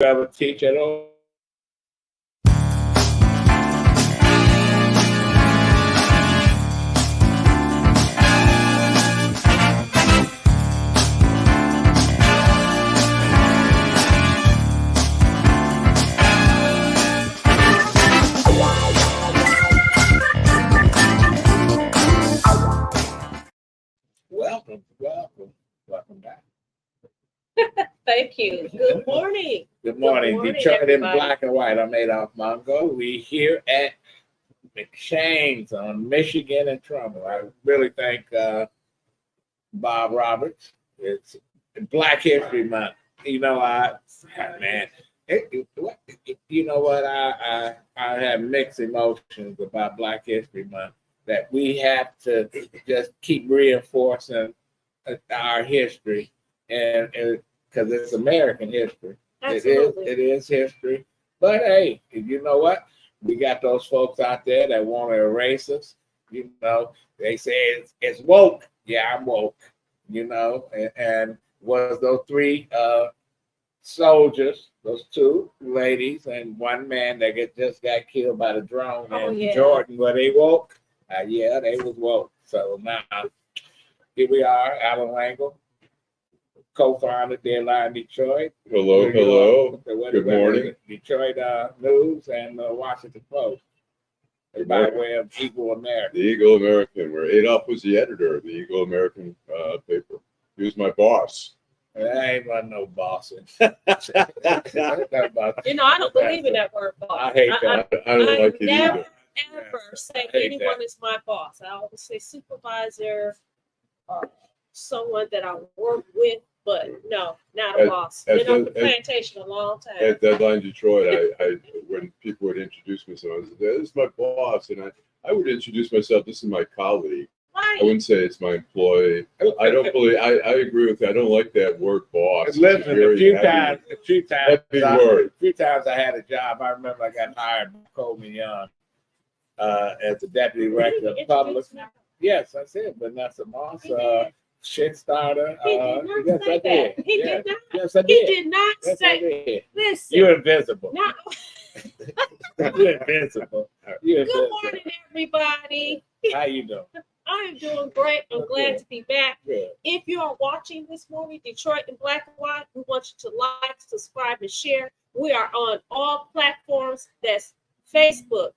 ever teach at all? Welcome back. Thank you. Good morning. Good morning. Good morning, Detroit everybody. in black and white. I'm Adolph Mongo. We here at McShane's on Michigan and Trumbull. I really thank Bob Roberts. It's Black History Month. You know, you know what? I have mixed emotions about Black History Month. That we have to just keep reinforcing our history, and because it's American history. Absolutely. It is history. But hey, you know what? We got those folks out there that want to erase us. You know, they say it's woke. Yeah, I'm woke. You know, and was those three soldiers, those two ladies, and one man that just got killed by the drone in Jordan, were they woke? Yeah, they was woke. So now here we are, Allan Lengel, co-founder Deadline Detroit. Hello. Good morning. Detroit News and Washington Post. By way of Eagle American. The Eagle American, where Adolph was the editor of the Eagle American paper. He was my boss. I ain't run no bossing. You know, I don't believe in that word boss. I hate that. I don't like it either. Ever say anyone is my boss. I always say supervisor or someone that I work with, but no, not a boss. Been on the plantation a long time. At Deadline Detroit, I when people would introduce themselves, I said, "This is my boss," and I would introduce myself. This is my colleague. Right. I wouldn't say it's my employee. I don't believe. I agree with that. I don't like that word boss. Listen, a few times I had a job. I remember I got hired by Coleman Young as the deputy director of public. Yes, I said Vanessa Moss, shit starter. Yes, I did. He did not. Yes, I did. He did not Yes, say. I did. Listen. You're invisible. No. You're invisible. Good morning, everybody. How you doing? I am doing great. I'm glad to be back. Good. If you are watching this morning, Detroit in Black and White, we want you to like, subscribe, and share. We are on all platforms. That's Facebook,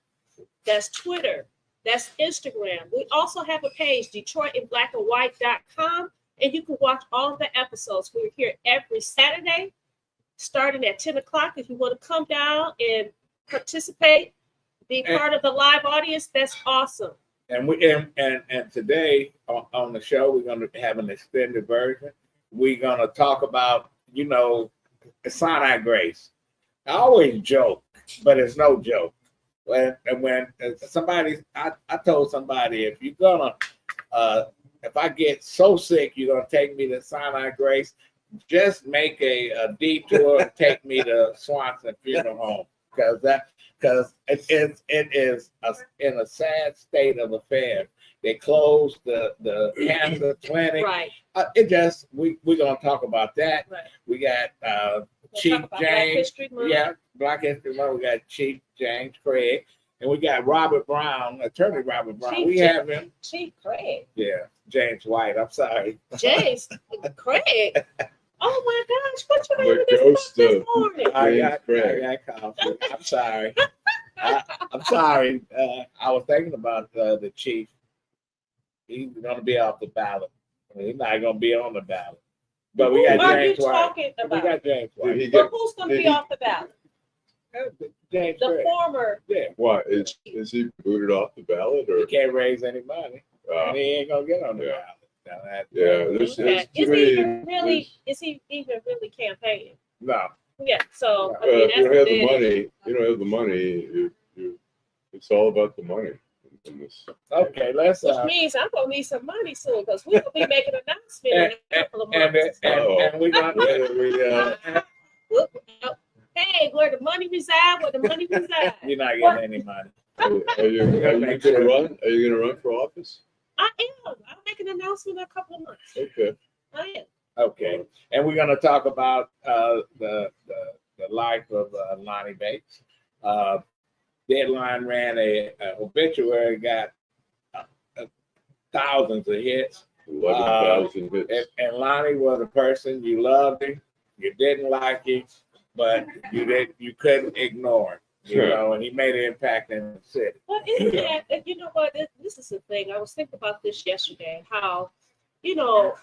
that's Twitter, that's Instagram. We also have a page, DetroitinBlackandWhite.com, and you can watch all of the episodes. We're here every Saturday, starting at 10 o'clock. If you want to come down and participate, be part of the live audience, that's awesome. And today on the show, we're going to have an extended version. We're going to talk about, you know, Sinai-Grace. I always joke, but it's no joke. When somebody, I told somebody, if you're gonna, if I get so sick, you're gonna take me to Sinai-Grace, just make a detour and take me to Swanson Funeral Home, because it is in a sad state of affairs. They closed the cancer clinic. Right. We're gonna talk about that. Right. We got Chief James. Black History Month. We got Chief James Craig, and we got Robert Brown, Attorney Robert Brown. Have him. Chief Craig. Yeah, James White. I'm sorry. James Craig. Oh my gosh, what you doing this morning? I got coffee. I'm sorry. I'm sorry. I was thinking about the chief. He's going to be off the ballot. He's not going to be on the ballot. But we got James White. We got James White. But who's going to be off the ballot? James the Craig. Former. Yeah. Why is he booted off the ballot, or he can't raise any money, and he ain't gonna get on the ballot. Is he even really campaigning? No. Yeah. So I mean, you don't have the money. You don't have the money. It's all about the money. Okay, let's. Which means I'm gonna need some money soon, because we're gonna be making an announcement in a couple of months. And we're gonna. Hey, where the money resides, You're not getting any money. Are you gonna run? Are you gonna run for office? I am. I'll make an announcement in a couple of months. Okay. I am. Okay, and we're gonna talk about the the life of Lonnie Bates. Deadline ran a obituary, got thousands of hits. 11,000 hits. And Lonnie was a person, you loved him, you didn't like him, but you couldn't ignore him. You know, and he made an impact in the city. But isn't that, you know what, this is the thing. I was thinking about this yesterday, how, you know,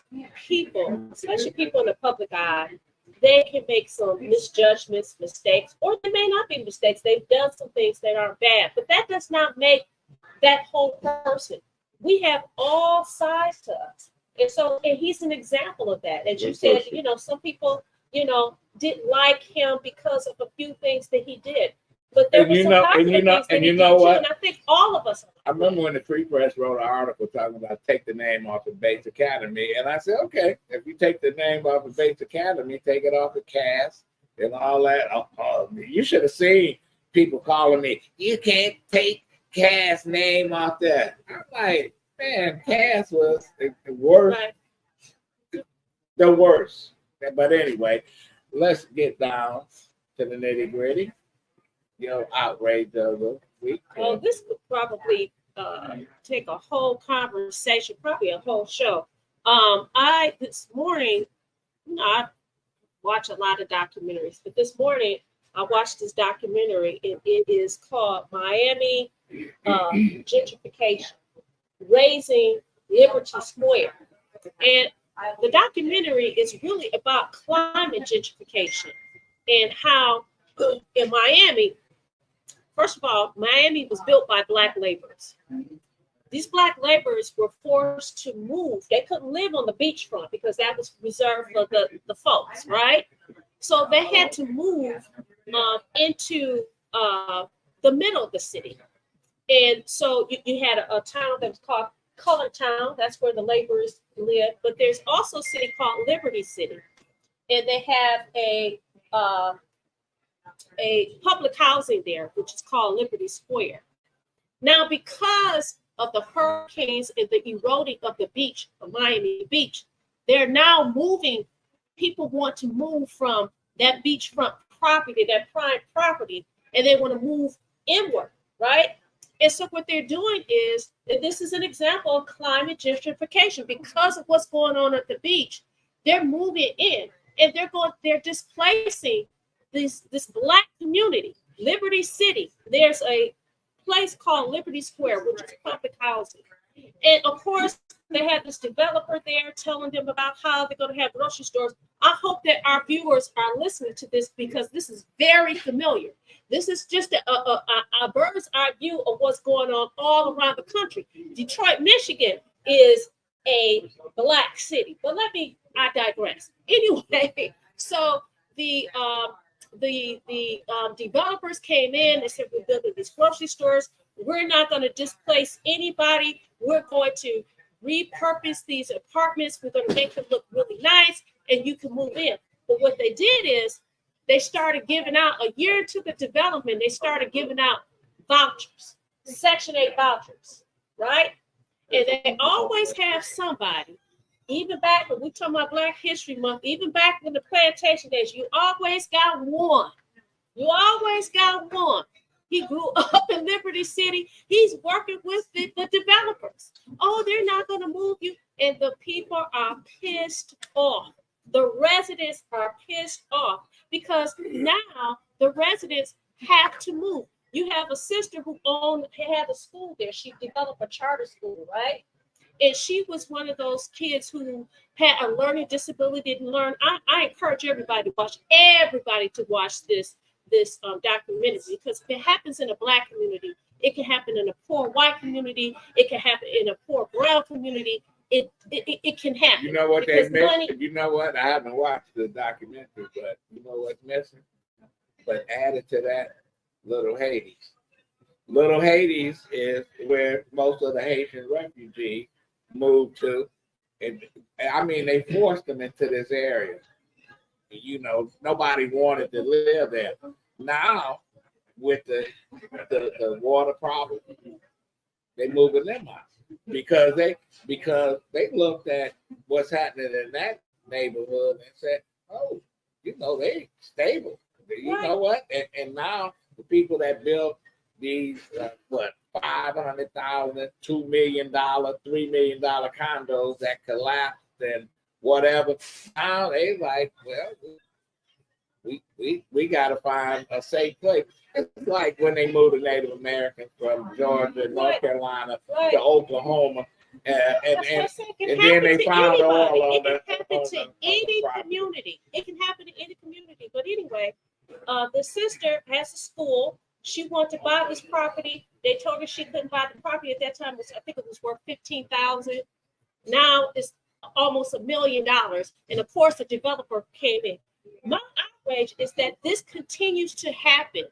people, especially people in the public eye, they can make some misjudgments, mistakes, or they may not be mistakes. They've done some things that aren't bad, but that does not make that whole person. We have all sides to us. And he's an example of that. As you said, you know, some people, you know, didn't like him because of a few things that he did. But there was some positive things that he did too, and I think all of us. I remember when the Free Press wrote an article talking about take the name off of Bates Academy, and I said, okay, if you take the name off of Bates Academy, take it off the cast and all that. You should have seen people calling me, you can't take Cass' name off that. I'm like, man, Cass was the worst. Right. The worst. But anyway, let's get down to the nitty gritty. Outrage of the week. Oh, this could probably take a whole conversation, probably a whole show. This morning, I watch a lot of documentaries, but this morning I watched this documentary, and it is called Miami Gentrification, Raising Liberty Square. And the documentary is really about climate gentrification and how in Miami, first of all, Miami was built by Black laborers. These Black laborers were forced to move. They couldn't live on the beachfront because that was reserved for the folks, right? So they had to move into the middle of the city. And so you had a town that was called Colored Town. That's where the laborers live. But there's also a city called Liberty City. And they have a public housing there, which is called Liberty Square. Now, because of the hurricanes and the eroding of the beach, of Miami Beach, they're now moving. People want to move from that beachfront property, that prime property, and they want to move inward, right? And so what they're doing is, and this is an example of climate gentrification, because of what's going on at the beach, they're moving in, and they're displacing this Black community. Liberty City, there's a place called Liberty Square, which is public housing. And of course, they had this developer there telling them about how they're going to have grocery stores. I hope that our viewers are listening to this because this is very familiar. This is just a bird's eye view of what's going on all around the country. Detroit, Michigan is a Black city. But I digress. Anyway, so the developers came in and said, we're building these grocery stores. We're not going to displace anybody. We're going to repurpose these apartments. We're going to make them look really nice, and you can move in. But what they did is they started giving out, a year into the development, they started giving out vouchers, Section 8 vouchers, right? And they always have somebody, even back when we talk about Black History Month, even back in the plantation days, you always got one. You always got one. He grew up in Liberty City. He's working with the developers. Oh, they're not going to move you. And the people are pissed off. The residents are pissed off because now the residents have to move. You have a sister who had a school there. She developed a charter school, right? And she was one of those kids who had a learning disability, didn't learn. I encourage everybody to watch this documentary, because if it happens in a Black community, it can happen in a poor white community, it can happen in a poor brown community. It can happen. You know what they missed? You know what? I haven't watched the documentary, but you know what's missing? But added to that, Little Hades. Little Hades is where most of the Haitian refugees moved to. And I mean, they forced them into this area. You know, nobody wanted to live there. Now, with the water problem, they moving them out because they looked at what's happening in that neighborhood and said, "Oh, you know, they stable. You know what? And now the people that built these $500,000, $2 million, $3 million condos that collapsed and whatever. Now they like, well, we got to find a safe place. It's like when they moved the Native Americans from Georgia, North Carolina to Oklahoma, and then they found oil on the any community. It can happen to any community. But anyway, the sister has a school. She wanted to buy this property. They told her she couldn't buy the property at that time. I think it was worth $15,000. Now it's almost $1 million. And of course, the developer came in. My outrage is that this continues to happen.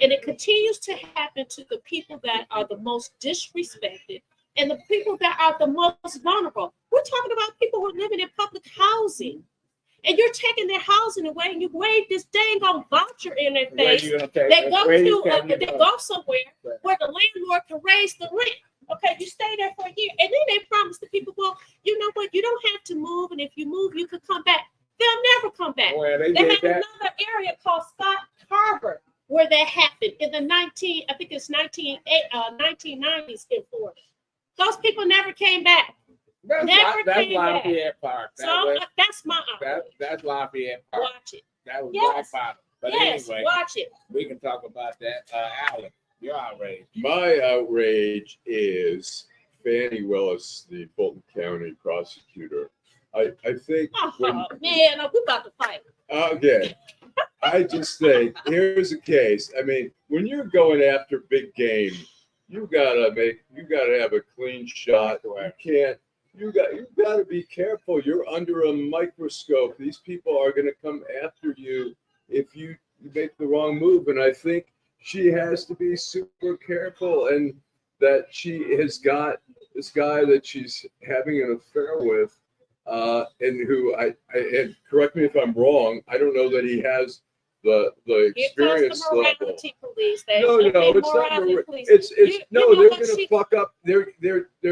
And it continues to happen to the people that are the most disrespected and the people that are the most vulnerable. We're talking about people who are living in public housing. And you're taking their housing away, and you wave this dang on voucher in their face. They go somewhere where the landlord can raise the rent. Okay, you stay there for a year, and then they promise the people, well, you know what? You don't have to move, and if you move, you could come back. They'll never come back. Well, they have another area called Scott Harbor where that happened in the 1990s in Florida. Those people never came back. That's Lafayette Park. That's my that's Lafayette Park. Watch it. That was Black Bottom. But anyway, watch it. We can talk about that. Allan, you're outraged. My outrage is Fannie Willis, the Fulton County prosecutor. I think. Man, we're about to fight. Okay. I just think here's a case. I mean, when you're going after big game, you gotta have a clean shot. You got to be careful. You're under a microscope. These people are going to come after you if you make the wrong move. And I think she has to be super careful, and that she has got this guy that she's having an affair with, and who and correct me if I'm wrong, I don't know that he has the experience level. Police. No, it's not. They're going to fuck up. They're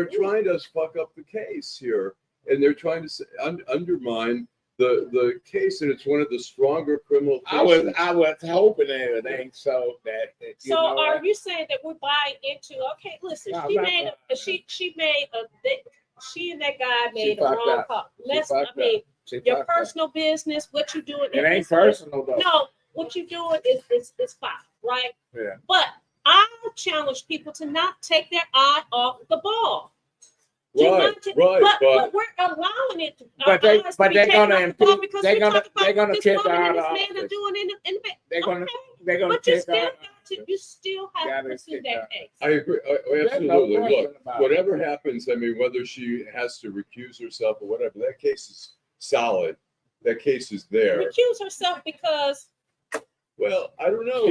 trying to fuck up the case here, and they're trying to undermine the case, and it's one of the stronger criminal cases. I was hoping everything so that. Are you saying that we're buying into? Okay, listen. She and that guy made a wrong call. Your personal business, what you doing? It ain't personal though. No. What you're doing is fine, right? Yeah. But I challenge people to not take their eye off the ball. Right. But we're allowing it. But they're gonna kick her out of office. They're gonna kick her. You still have to pursue that case. I agree. Absolutely. Look, whatever happens, I mean, whether she has to recuse herself or whatever, that case is solid. That case is there. Recuse herself because. Well, I don't know.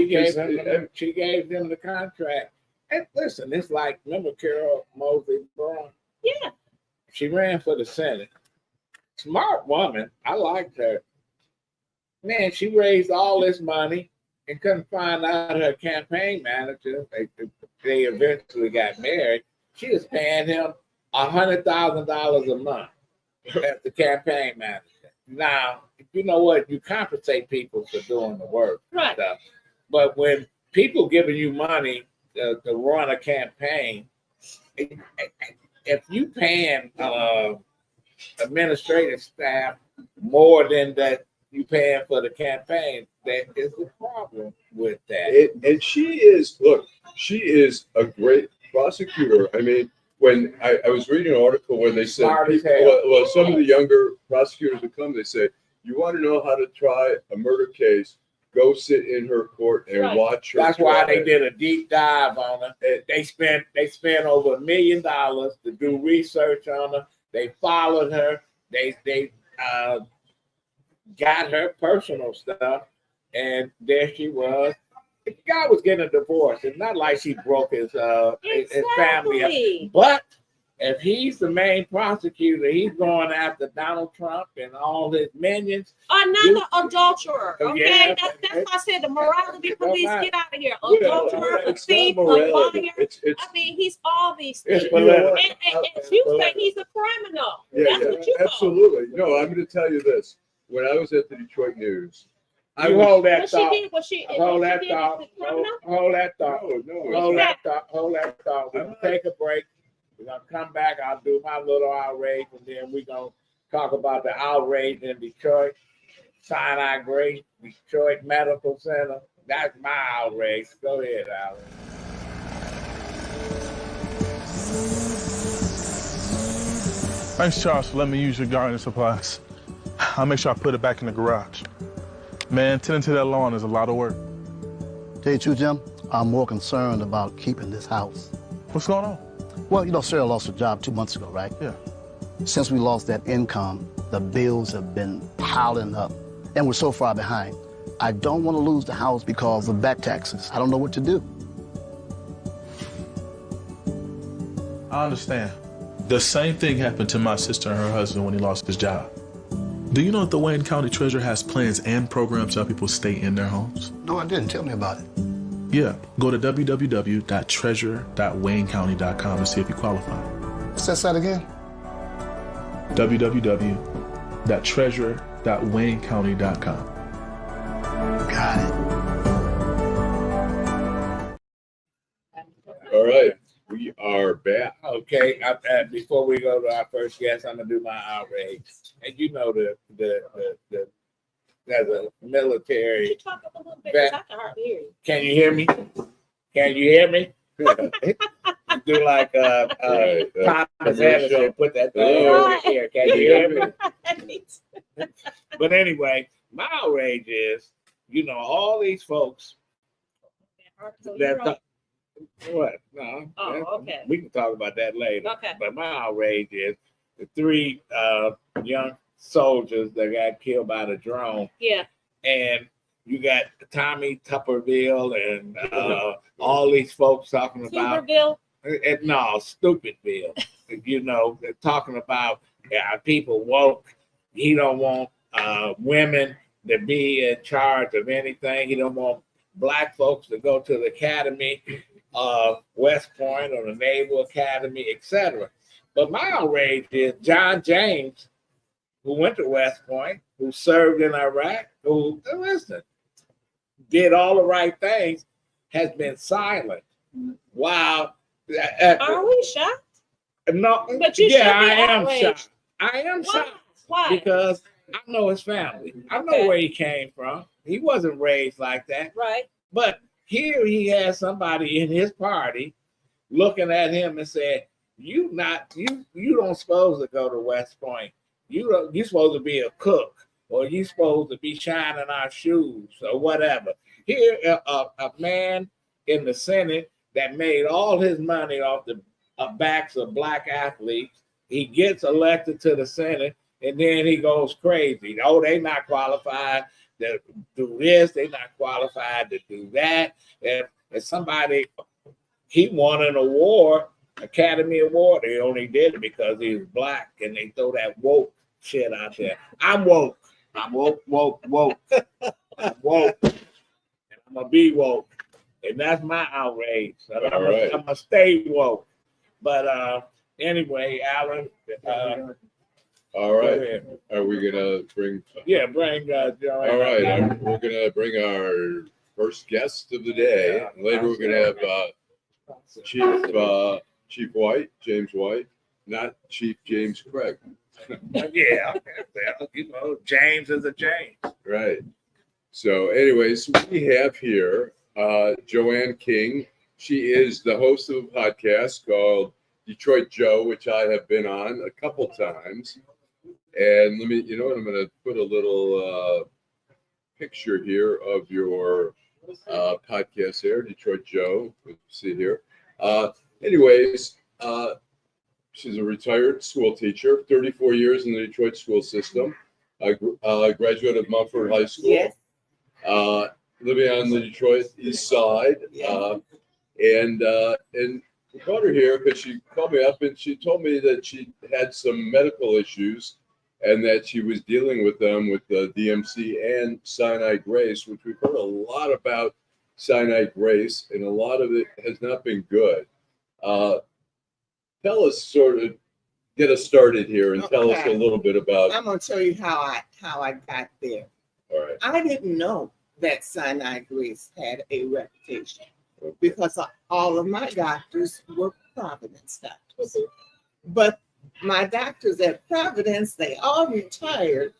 She gave them the contract. And listen, it's like, remember Carol Mosley Brown? Yeah. She ran for the Senate. Smart woman. I liked her. Man, she raised all this money and couldn't find out her campaign manager. They eventually got married. She was paying him $100,000 a month as the campaign manager. Now, you know what? You compensate people for doing the work. Right. Stuff. But when people giving you money to run a campaign, if you paying administrative staff more than that you paying for the campaign, that is the problem with that. And she is a great prosecutor. I mean, when I was reading an article where they said, some of the younger prosecutors who come, they say, you want to know how to try a murder case, go sit in her court and watch her. That's why they did a deep dive on her. They spent over $1 million to do research on her. They followed her. They got her personal stuff, and there she was. The guy was getting a divorce. It's not like she broke his family up. But if he's the main prosecutor, he's going after Donald Trump and all his minions. Another adulterer. Okay, yeah, that's why I said the morality police, get out of here. Adulterer, thief, a liar. He's all these things. And you say he's a criminal. Yeah, that's what you absolutely. No, I'm going to tell you this. When I was at the Detroit News, You hold that What she thought. did, what she Hold what that she did thought. was the criminal? Hold that thought. No, Hold that thought. Hold that thought. We're gonna take a break. We're gonna come back. I'll do my little outrage, and then we're gonna talk about the outrage in Detroit, Sinai-Grace, Detroit Medical Center. That's my outrage. Go ahead, Allan. Thanks, Charles, for letting me use your gardening supplies. I'll make sure I put it back in the garage. Man, tending to that lawn is a lot of work. Tell you the truth, Jim, I'm more concerned about keeping this house. What's going on? Well, you know, Sarah lost her job 2 months ago, right? Yeah. Since we lost that income, the bills have been piling up, and we're so far behind. I don't want to lose the house because of back taxes. I don't know what to do. I understand. The same thing happened to my sister and her husband when he lost his job. Do you know that the Wayne County Treasurer has plans and programs to help people stay in their homes? No, I didn't. Tell me about it. Yeah, go to www.treasure.waynecounty.com and see if you qualify. What's that site again? www.treasure.waynecounty.com. Got it. All right, we are back. Okay, before we go to our first guest, I'm gonna do my outrage. And you know the as a Can military. you talk up a little bit? Because I can hardly hear you. Can you hear me? Can you hear me? Do like Right, Thomas commercial. Edison, put that thing Hello. over here. Can you hear me? But anyway, my outrage is, you know, all these folks that what? No, Oh, okay. we can talk about that later. Okay. But my outrage is the three young soldiers that got killed by the drone, Yeah. and you got Tommy Tupperville and all these folks talking about Tuberville. no, Stupidville. You know, they're talking about people woke. He don't want women to be in charge of anything. He don't want black folks to go to the academy, West Point or the Naval Academy, etc. But my outrage is John James, who went to West Point, who served in Iraq, who, listen, did all the right things, has been silent. Wow. Are we shocked? No, But you should be I am outraged. shocked. I am Why? shocked Why? because I know his family. I know Okay. where he came from. He wasn't raised like that. Right. But here he has somebody in his party looking at him and saying, you don't supposed to go to West Point. You supposed to be a cook, or you supposed to be shining our shoes or whatever. Here a man in the Senate that made all his money off the backs of black athletes. He gets elected to the Senate, and then he goes crazy. Oh, they not qualified to do this. They not qualified to do that. And somebody, he won an award, Academy Award. They only did it because he was black, and they throw that woke shit out there. I'm woke. I'm woke. I'm woke. And I'm gonna be woke. And that's my outrage. I'm gonna stay woke. But anyway, Allan. All right. Are we gonna bring? Yeah, bring Joe. All right. We're gonna bring our first guest of the day. Later, we're gonna have Chief White, James White, not Chief James Craig. Yeah, well, you know, James is a James. Right. So, anyways, we have here Joanne King. She is the host of a podcast called Detroit Joe, which I have been on a couple times. And let me, you know what, I'm going to put a little picture here of your podcast there, Detroit Joe. See here. Anyways, she's a retired school teacher, 34 years in the Detroit school system, a graduate of Mumford High School. Yes. Living on the Detroit East Side. And we brought her here because she called me up and she told me that she had some medical issues and that she was dealing with them with the DMC and Sinai-Grace, which we've heard a lot about Sinai-Grace, and a lot of it has not been good. Tell us, sort of, get us started here and tell us a little bit about. I'm going to tell you how I got there. All right. I didn't know that Sinai-Grace had a reputation because all of my doctors were Providence doctors. But my doctors at Providence, they all retired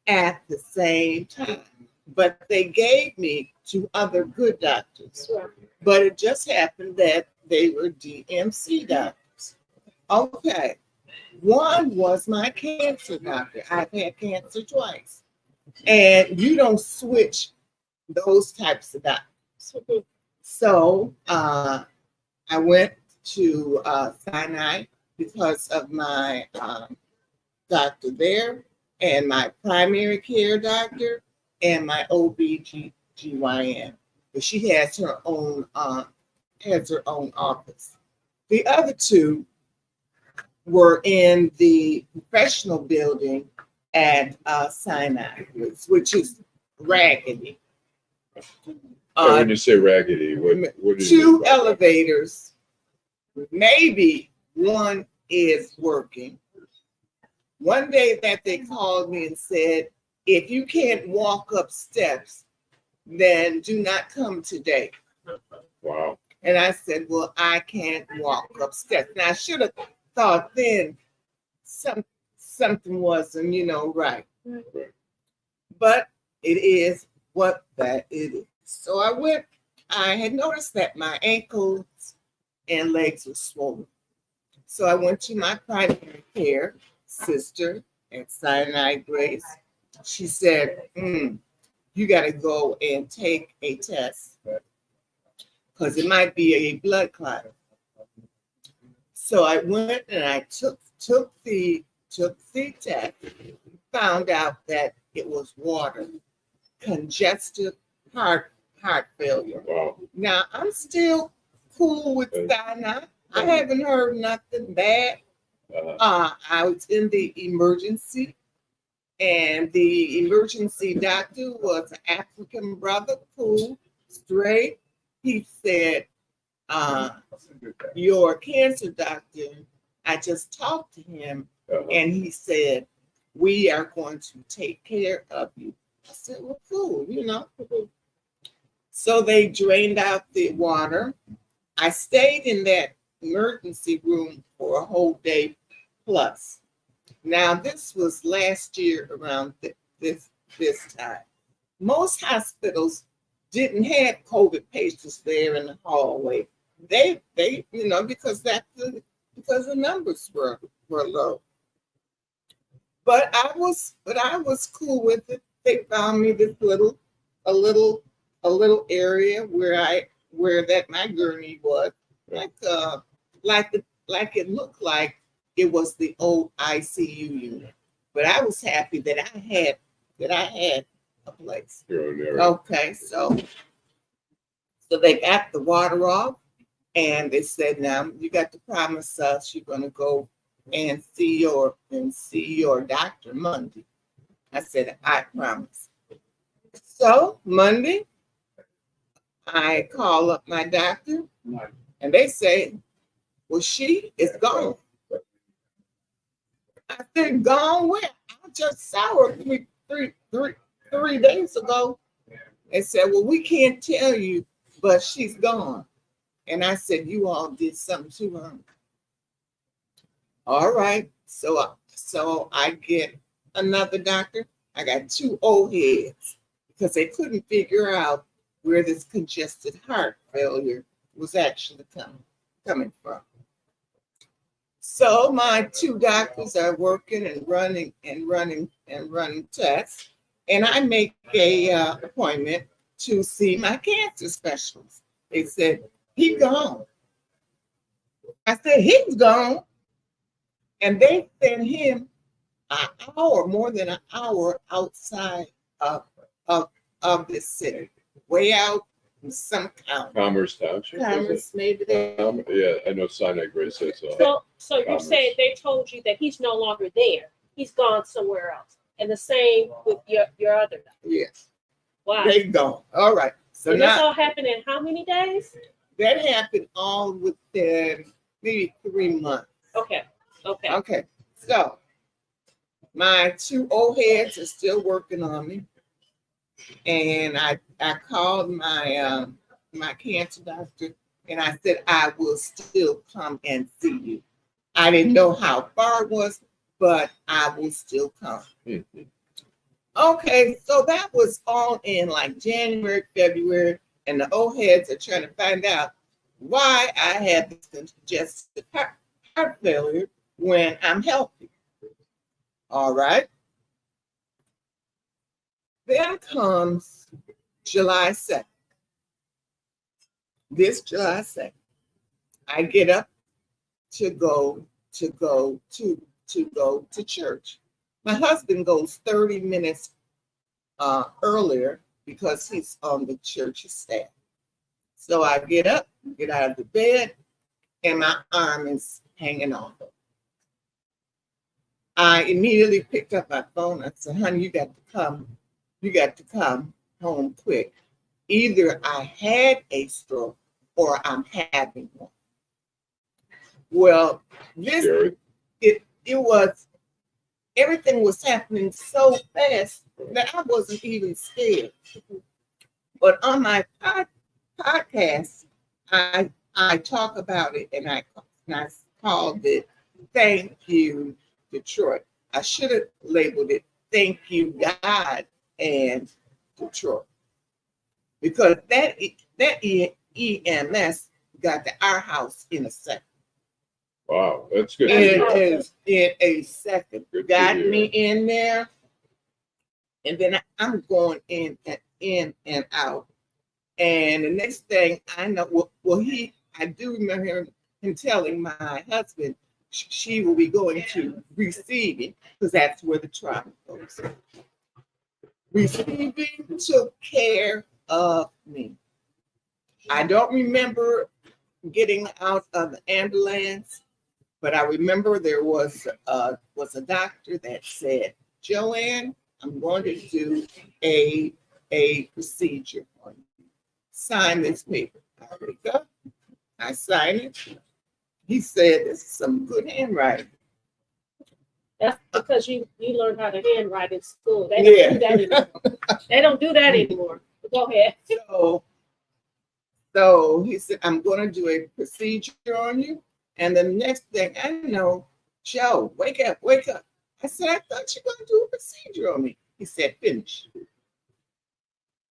at the same time. But they gave me to other good doctors. But it just happened that they were DMC doctors. Okay. One was my cancer doctor. I've had cancer twice. And you don't switch those types of doctors. So I went to Sinai because of my doctor there and my primary care doctor and my OB/GYN. But she has her own office. The other two were in the professional building at Sinai, which is raggedy. When you say raggedy, what do you Two mean by that? elevators, maybe one is working. One day that they called me and said, if you can't walk up steps, then do not come today. Wow. And I said, well, I can't walk up steps. Now I should have thought then something wasn't, right. But it is what that it is. So I had noticed that my ankles and legs were swollen. So I went to my primary care sister at Sinai-Grace. She said, you got to go and take a test because it might be a blood clot. So I went and I took the test, found out that it was water, congestive heart failure. Wow. Now I'm still cool with Sinai. I haven't heard nothing bad. I was in the emergency, and the emergency doctor was an African brother, cool, straight. He said, your cancer doctor, I just talked to him, and he said, we are going to take care of you. I said, well, cool, So they drained out the water. I stayed in that emergency room for a whole day plus. Now, this was last year around this time. Most hospitals didn't have COVID patients there in the hallway. They because the numbers were low. But I was cool with it. They found me this a little area where that my gurney was, like it looked like it was the old ICU unit. But I was happy that I had a place. Your own area. Okay, so they got the water off, and they said, now you got to promise us you're gonna go and see your doctor Monday. I said, I promise. So Monday, I call up my doctor, and they say, well, she is gone. I said, gone where? I just saw her three days ago. They said, well, we can't tell you, but she's gone. And I said, you all did something to her. All right. So I get another doctor. I got two old heads because they couldn't figure out where this congested heart failure was actually coming from. So my two doctors are working and running tests, and I make a appointment to see my cancer specialist. They said, he's gone. I said, he's gone. And they sent him an hour, more than an hour outside of this city, way out in some county. Commerce Township. Commerce, maybe there. Yeah, I know Sinai-Grace says so. So you're saying they told you that he's no longer there. He's gone somewhere else. And the same with your other doctor. Yes. Wow. They gone. All right. So and this now all happened in how many days? that happened all within maybe 3 months. Okay. Okay. So my two old heads are still working on me. And I called my my cancer doctor, and I said, I will still come and see you. I didn't know how far it was, but I will still come. Okay, so that was all in like January, February, and the old heads are trying to find out why I had this congestive heart failure when I'm healthy. All right. Then comes July 2nd. This July 2nd, I get up to go to church. My husband goes 30 minutes earlier because he's on the church staff. So I get up, get out of the bed, and my arm is hanging off. I immediately picked up my phone. I said, honey, you got to come home quick. Either I had a stroke or I'm having one. Well, it was, everything was happening so fast that I wasn't even scared. But on my podcast, I talk about it, and I called it Thank You, Detroit. I should have labeled it Thank You, God and Detroit. Because that EMS got to our house in a second. Wow, that's good. It is in a second. Good Got to hear. me in there, and then I'm going in and out. And the next thing I know, I do remember him telling my husband she will be going to receiving, because that's where the trauma goes. Receiving took care of me. I don't remember getting out of the ambulance, but I remember there was a doctor that said, Joanne, I'm going to do a procedure on you. Sign this paper. I wake up, I sign it. He said, this is some good handwriting. That's because you learned how to handwrite in school. They don't do that anymore. They don't do that anymore. Go ahead. So he said, I'm going to do a procedure on you. And the next thing I know, Joe, wake up, wake up. I said, I thought you were going to do a procedure on me. He said, finish.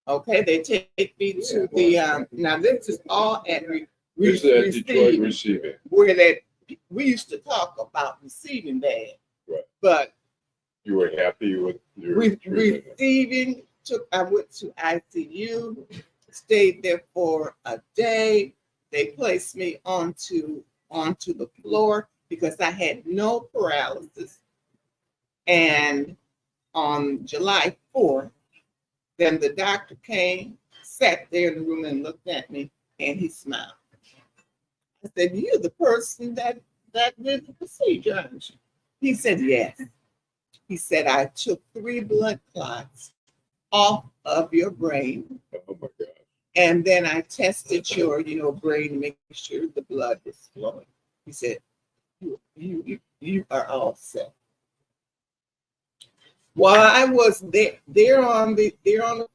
Okay, they take me to the, now this is all at Detroit receiving. Where we used to talk about receiving bad. Right. But you were happy with your receiving. I went to ICU, stayed there for a day. They placed me onto the floor because I had no paralysis. And on July 4th, then the doctor came, sat there in the room and looked at me, and he smiled. I said, you're the person that did the procedure, aren't you? He said, yes. He said, I took 3 blood clots off of your brain. Oh my God. And then I tested your, brain to make sure the blood is flowing. He said, you are all set. While I was there on the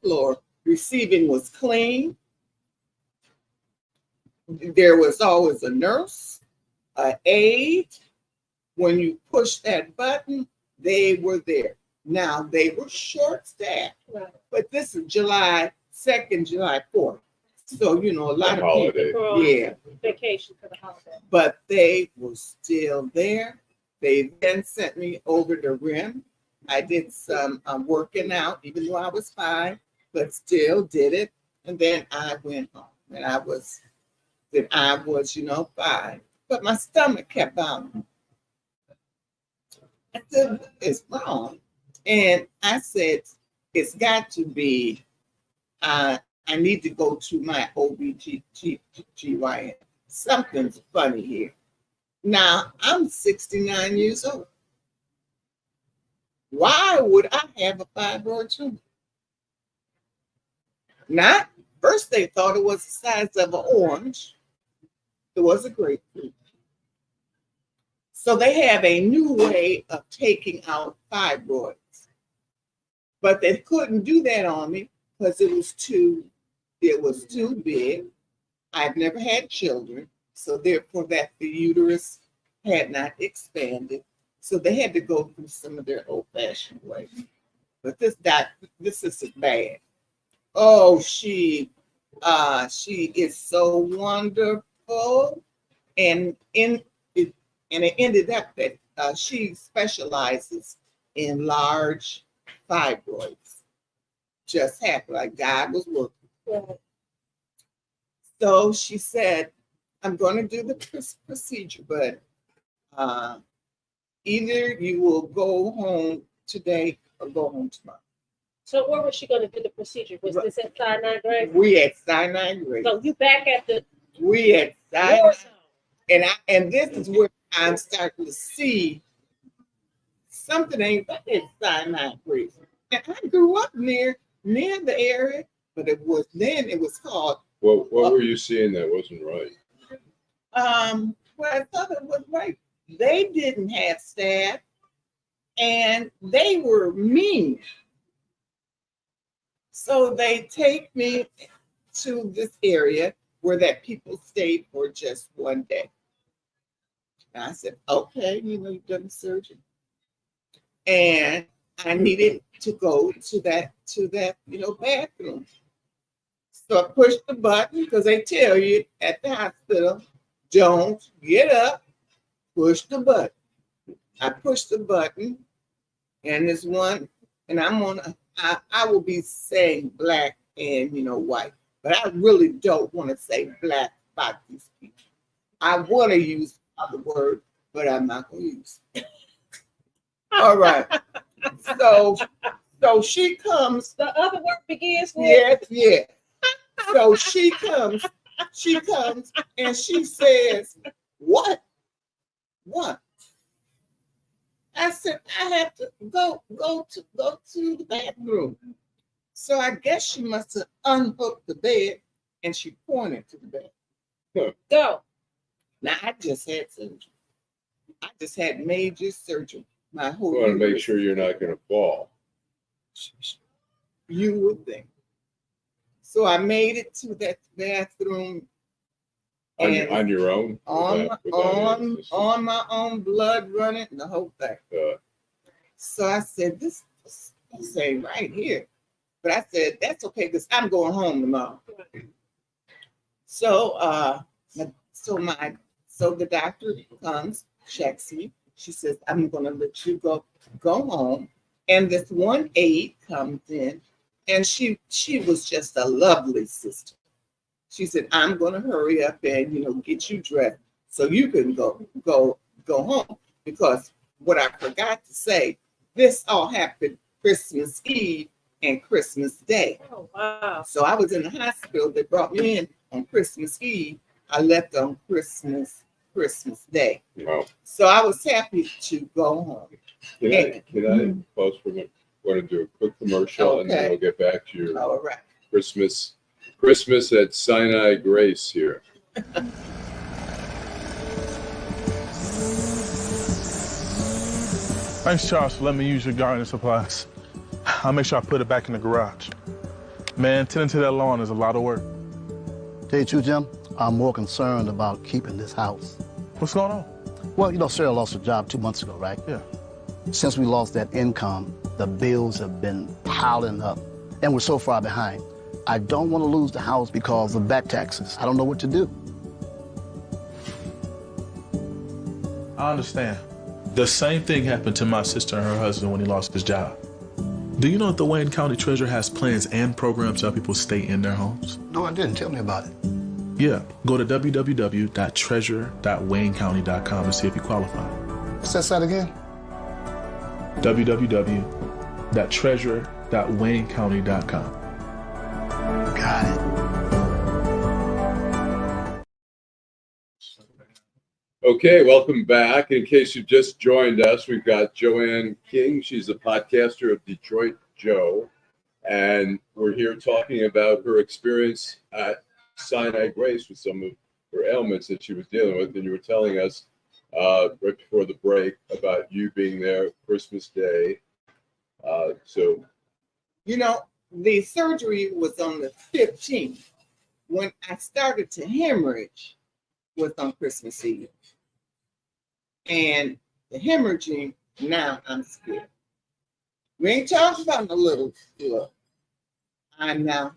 floor, receiving was clean. There was always a nurse, an aide. When you push that button, they were there. Now, they were short-staffed, Right. but this is July 2nd, July 4th. So, a lot of Holiday. people, yeah. Vacation for the holiday. But they were still there. They then sent me over the rim. I did some working out, even though I was fine, but still did it. And then I went home, and I was, fine. But my stomach kept bounding. I said, it's wrong. And I said, it's got to be, I need to go to my OBGYN. Something's funny here. Now, I'm 69 years old. Why would I have a fibroid tumor? First they thought it was the size of an orange. It was a grapefruit. So they have a new way of taking out fibroids. But they couldn't do that on me because it was too big. I've never had children, so therefore that the uterus had not expanded. So they had to go through some of their old-fashioned ways. But this is bad. Oh, she is so wonderful, and it ended up that she specializes in large fibroids. Just happened, like God was working. Right. So she said, I'm going to do the procedure, but either you will go home today or go home tomorrow. So where was she going to do the procedure? Was this at Sinai-Grace? We at Sinai-Grace. So you back at the We at Sinai, war zone. and this is where I'm starting to see something ain't right at Sinai-Grace. And I grew up near the area, but it was called. What were you seeing that wasn't right? Well, I thought it was right. They didn't have staff, and they were mean. So they take me to this area where that people stayed for just one day. And I said, okay, you've done surgery. And I needed to go to that bathroom. So I pushed the button because they tell you at the hospital, don't get up, push the button. I pushed the button, and this one, and I will be saying black and white, but I really don't want to say black about these people. I want to use the word, but I'm not going to use it. All right. So she comes. The other word begins with Yeah. So she comes, and she says, "What? I said, I have to go to the bathroom. So I guess she must have unhooked the bed, and she pointed to the bed. go. Now I just had surgery. I just had major surgery. My whole. You want to make sure you're not going to fall. You would think. So I made it to that bathroom. On your own? On my own, blood running, and the whole thing. So I said, this ain't right here. But I said, that's okay, because I'm going home tomorrow. So the doctor comes, checks me. She says, I'm gonna let you go home. And this one aide comes in, and she was just a lovely sister. She said, I'm gonna hurry up and get you dressed so you can go home. Because what I forgot to say, this all happened Christmas Eve and Christmas Day. Oh, wow. So I was in the hospital. They brought me in on Christmas Eve. I left on Christmas Day. Wow. So I was happy to go home. Can I pause for a minute? Want to do a quick commercial, and then we'll get back to your All right. Christmas at Sinai-Grace here. Thanks, Charles, for letting me use your gardening supplies. I'll make sure I put it back in the garage. Man, tending to that lawn is a lot of work. Tell you the truth, Jim, I'm more concerned about keeping this house. What's going on? Well, Sarah lost her job 2 months ago, right? Yeah. Since we lost that income, the bills have been piling up, and we're so far behind. I don't want to lose the house because of back taxes. I don't know what to do. I understand. The same thing happened to my sister and her husband when he lost his job. Do you know that the Wayne County Treasurer has plans and programs to help people stay in their homes? No, I didn't. Tell me about it. Yeah, go to www.treasure.waynecounty.com to see if you qualify. What's that site again? www.treasure.waynecounty.com. Got it. Okay, welcome back. In case you just joined us, we've got Joanne King. She's a podcaster of Detroit Joe, and we're here talking about her experience at Sinai-Grace with some of her ailments that she was dealing with. And you were telling us right before the break about you being there Christmas Day. the surgery was on the 15th. When I started to hemorrhage was on Christmas Eve. And the hemorrhaging, now I'm scared. We ain't talking about the little look. I'm now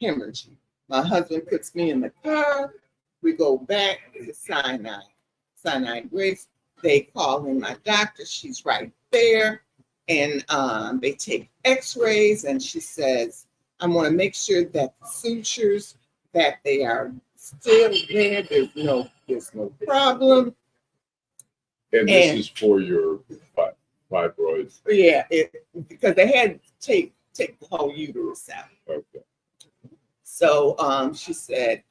hemorrhaging. My husband puts me in the car. We go back to Sinai-Grace. They call in my doctor. She's right there. And they take x-rays, and she says, I want to make sure that the sutures, that they are still there. There's no problem. And this is for your fibroids. Yeah, because they had to take the whole uterus out. Okay. So she said,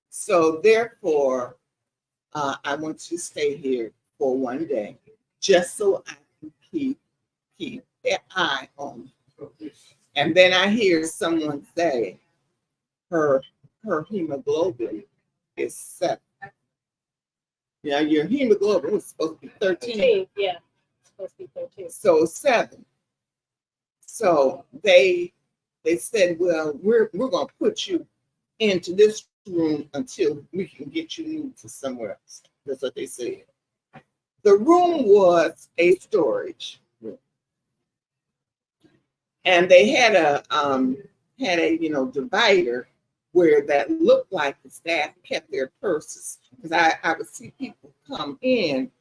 so therefore, I want to stay here for one day, just so I can keep an eye on me. And then I hear someone say, her hemoglobin is 7. Yeah, your hemoglobin was supposed to be 13. Yeah, it's supposed to be 13. So 7. So they said, well, we're gonna put you into this room until we can get you moved to somewhere else. That's what they said. The room was a storage room, and they had a divider where that looked like the staff kept their purses, because I would see people come in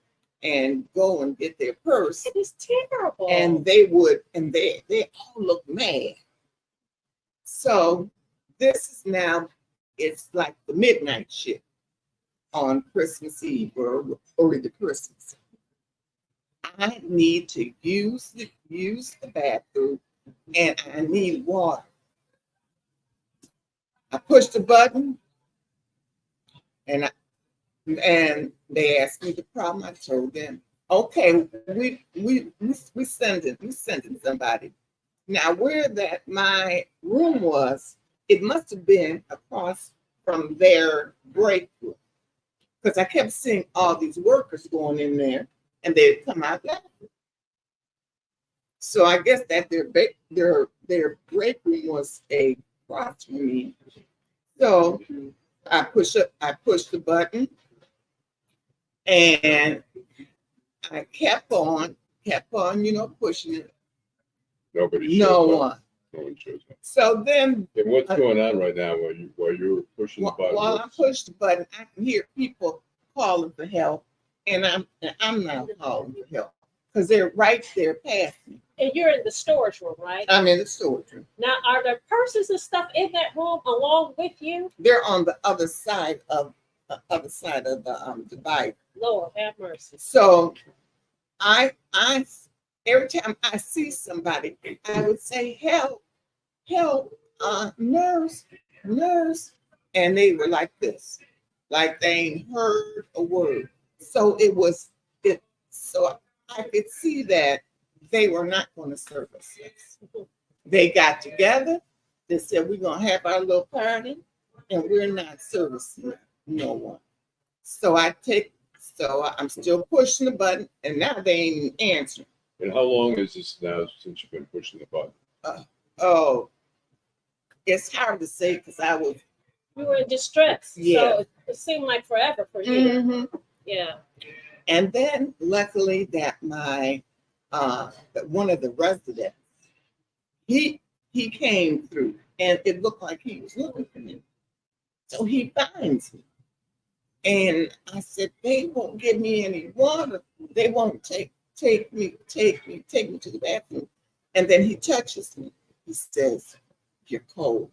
and go and get their purse. It was terrible. And they all look mad. So this is now, it's like the midnight shift on Christmas Eve or the Christmas. I need to use the bathroom, and I need water. I pushed the button, and they asked me the problem. I told them, okay, we sending somebody. Now, where that my room was, it must have been across from their break room, because I kept seeing all these workers going in there, and they'd come out laughing. So I guess that their break room was across from me. So I pushed the button, and I kept on, pushing it. Nobody No shows up. one. No one shows up. So then, And what's going on right now while you were pushing the button? while I pushed the button, I can hear people calling for help, and I'm not calling for help because they're right there past me. And you're in the storage room, right? I'm in the storage room. Now, are there purses and stuff in that room along with you? They're on the other side of the divider. Lord, have mercy. So I every time I see somebody, I would say, help, nurse. And they were like this, like they ain't heard a word. So so I could see that they were not going to serve us. They got together, they said, we're going to have our little party, and we're not servicing no one. So I'm still pushing the button, and now they ain't answering. And how long is this now since you've been pushing the button? It's hard to say because You were in distress. Yeah. So it seemed like forever for you. Mhm. Yeah. And then luckily that my one of the residents, he came through, and it looked like he was looking for me. So he finds me. And I said, they won't give me any water. They won't take me to the bathroom. And then he touches me. He says, you're cold.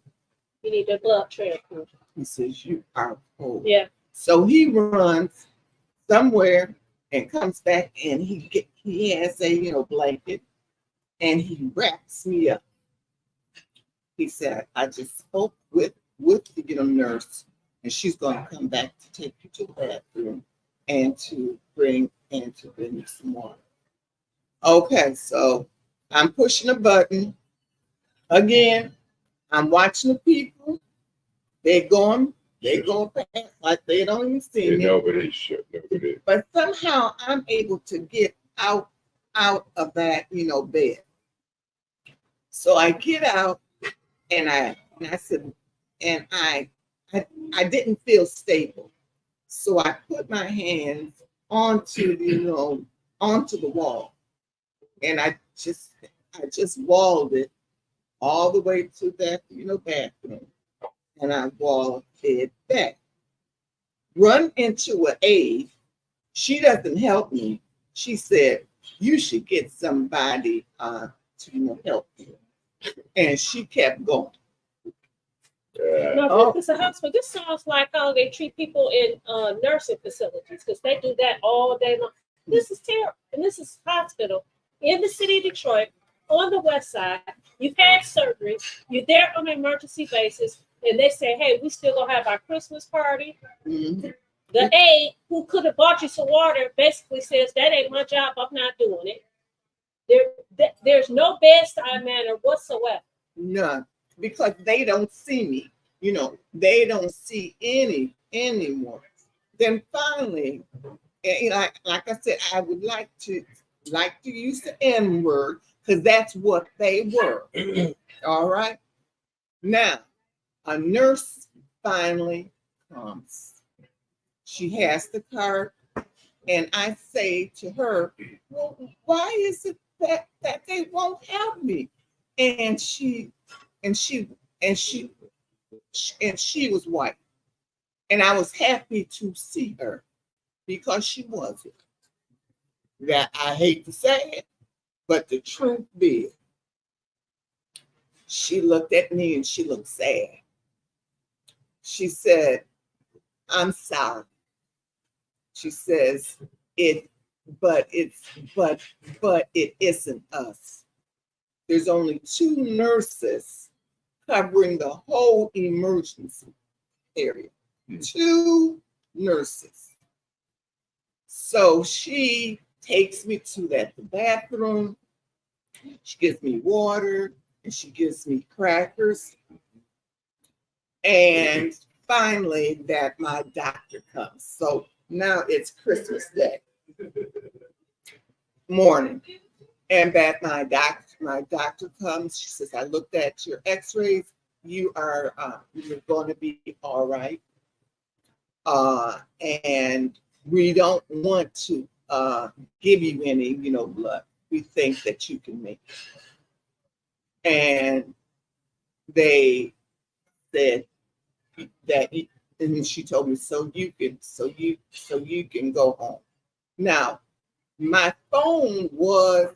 You need a blood transfusion. He says, you are cold. Yeah. So he runs somewhere and comes back, and he has a blanket, and he wraps me up. He said, I just spoke with the nurse, and she's going to come back to take you to the bathroom and to bring you some water. Okay, so I'm pushing a button again. I'm watching the people. They're going past like they don't even see me. Nobody should. Nobody. But somehow I'm able to get out of that, bed. So I get out and I said, and I didn't feel stable. So I put my hands onto onto the wall, and I just walled it all the way to that bathroom, and I walled it back. Run into an aide. She doesn't help me. She said, "You should get somebody to help you," and she kept going. No, this is a hospital. This sounds like how they treat people in nursing facilities, because they do that all day long. This is terrible. And this is hospital in the city of Detroit on the west side. You've had surgery. You're there on an emergency basis. And they say, hey, we still gonna have our Christmas party. Mm-hmm. The aide who could have bought you some water basically says, that ain't my job. I'm not doing it. There's no bedside manner whatsoever. None, because they don't see me. They don't see any anymore. Then finally, like I said, I would like to use the N word because that's what they were. All right. Now, a nurse finally comes. She has the card, and I say to her, "Well, why is it that they won't help me?" And she was white, and I was happy to see her because she wasn't. That I hate to say it, but the truth is, she looked at me and she looked sad. She said, "I'm sorry." She says, but it isn't us. There's only 2 nurses covering the whole emergency area. 2 nurses. So she takes me to the bathroom. She gives me water and she gives me crackers. And finally, that my doctor comes. So now it's Christmas Day morning. And that my doctor comes. She says, "I looked at your x-rays. You're going to be all right. And we don't want to give you any, blood. We think that you can make it." And they said that, and she told me, so you can go home. Now, my phone was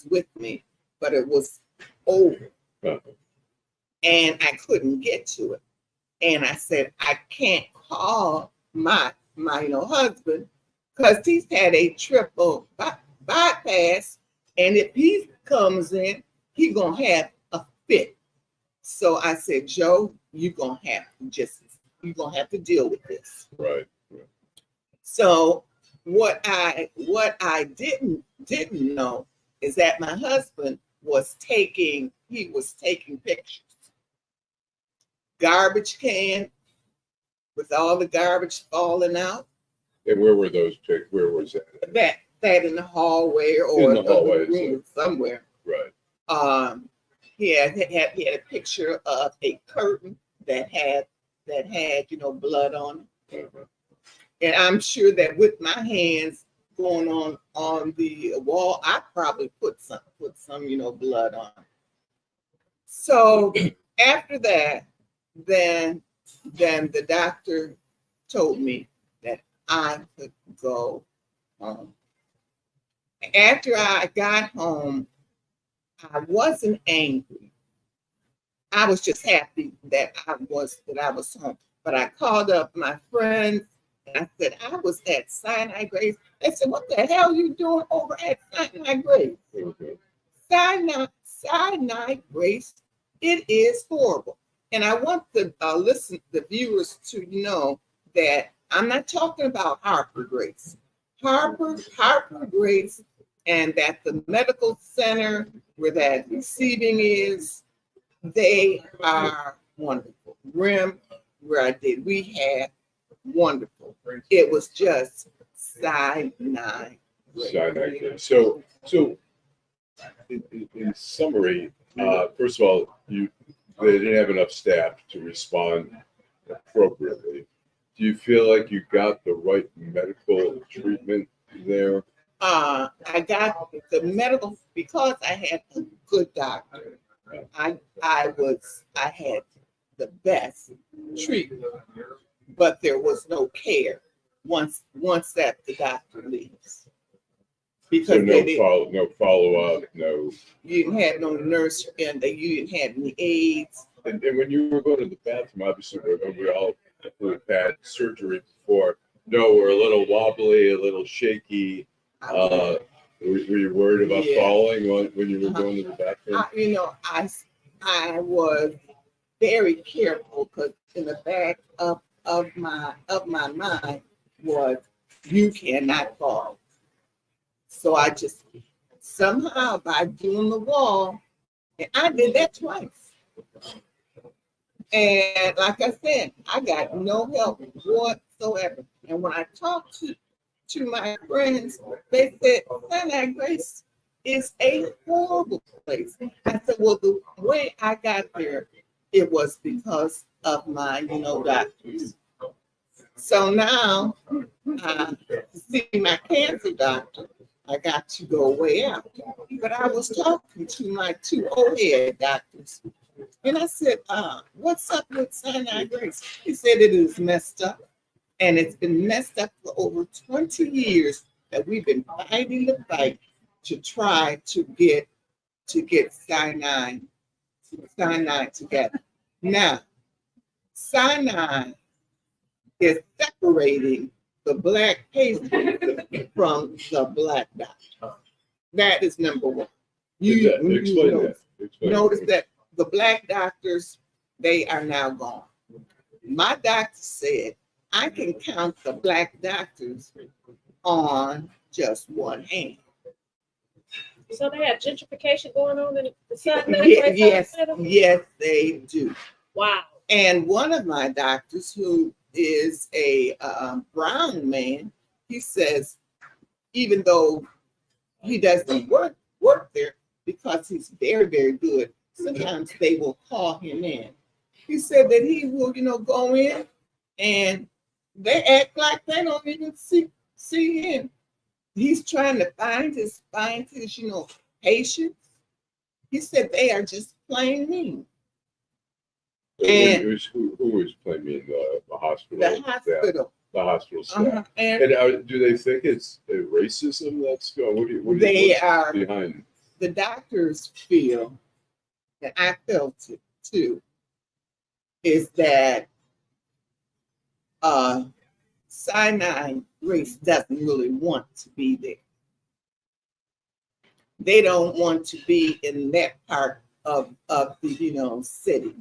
with me, but it was over. And I couldn't get to it. And I said, I can't call my husband because he's had a triple bypass. And if he comes in, he's going to have a fit. So I said, Joe, you're going to have to deal with this. Right. So what I didn't know is that my husband was taking pictures. Garbage can with all the garbage falling out. And where were those pictures? Where was that? That in the hallway or in the hallway, room somewhere. Right. He had a picture of a curtain that had blood on it. Uh-huh. And I'm sure that with my hands going on the wall, I probably put some blood on. So after that, then the doctor told me that I could go home. After I got home, I wasn't angry. I was just happy that I was home. But I called up my friends and I said, I was at Sinai-Grace. They said, what the hell are you doing over at Sinai-Grace? Okay. Sinai-Grace, it is horrible. And I want the viewers to know that I'm not talking about Harper Grace. Harper Grace, and that the medical center where that receiving is, they are wonderful. Rim, where I did rehab, wonderful. It was just Sinai-Grace. So in summary, first of all, they didn't have enough staff to respond appropriately. Do you feel like you got the right medical treatment there? I got the medical because I had a good doctor. I had the best treatment, but there was no care once that the doctor leaves. Because So no follow up, no. You didn't have no nurse and you didn't have any aides. And when you were going to the bathroom, obviously we all who have had surgery before know we're a little wobbly, a little shaky. Were you worried about falling when you were going to the bathroom? I was very careful because in the back of my mind was you cannot fall. So I just somehow by doing the wall, and I did that twice. And like I said, I got no help whatsoever. And when I talked to my friends, they said Sinai-Grace is a horrible place. I said, well, the way I got there, it was because of my, doctors. So now, to see my cancer doctor, I got to go way out. But I was talking to my two OHEAD doctors, and I said, what's up with Sinai-Grace? He said it is messed up, and it's been messed up for over 20 years that we've been fighting the fight to try to get Sinai together. Now, Sinai is separating the black patient from the black doctor. That is number one. Notice that the black doctors, they are now gone. My doctor said I can count the black doctors on just one hand. So they have gentrification going on in the Sinai-Grace Hospital? Yes, they do. Wow. And one of my doctors, who is a brown man, he says, even though he doesn't work there because he's very, very good, sometimes they will call him in. He said that he will, go in and they act like they don't even see him. He's trying to find his patients. He said they are just plain mean. And who was plain mean? The hospital. The hospital. The hospital staff. And do they think it's racism that's going? What are behind? The doctors feel, and I felt it too, is that Sinai-Grace doesn't really want to be there. They don't want to be in that part of the city.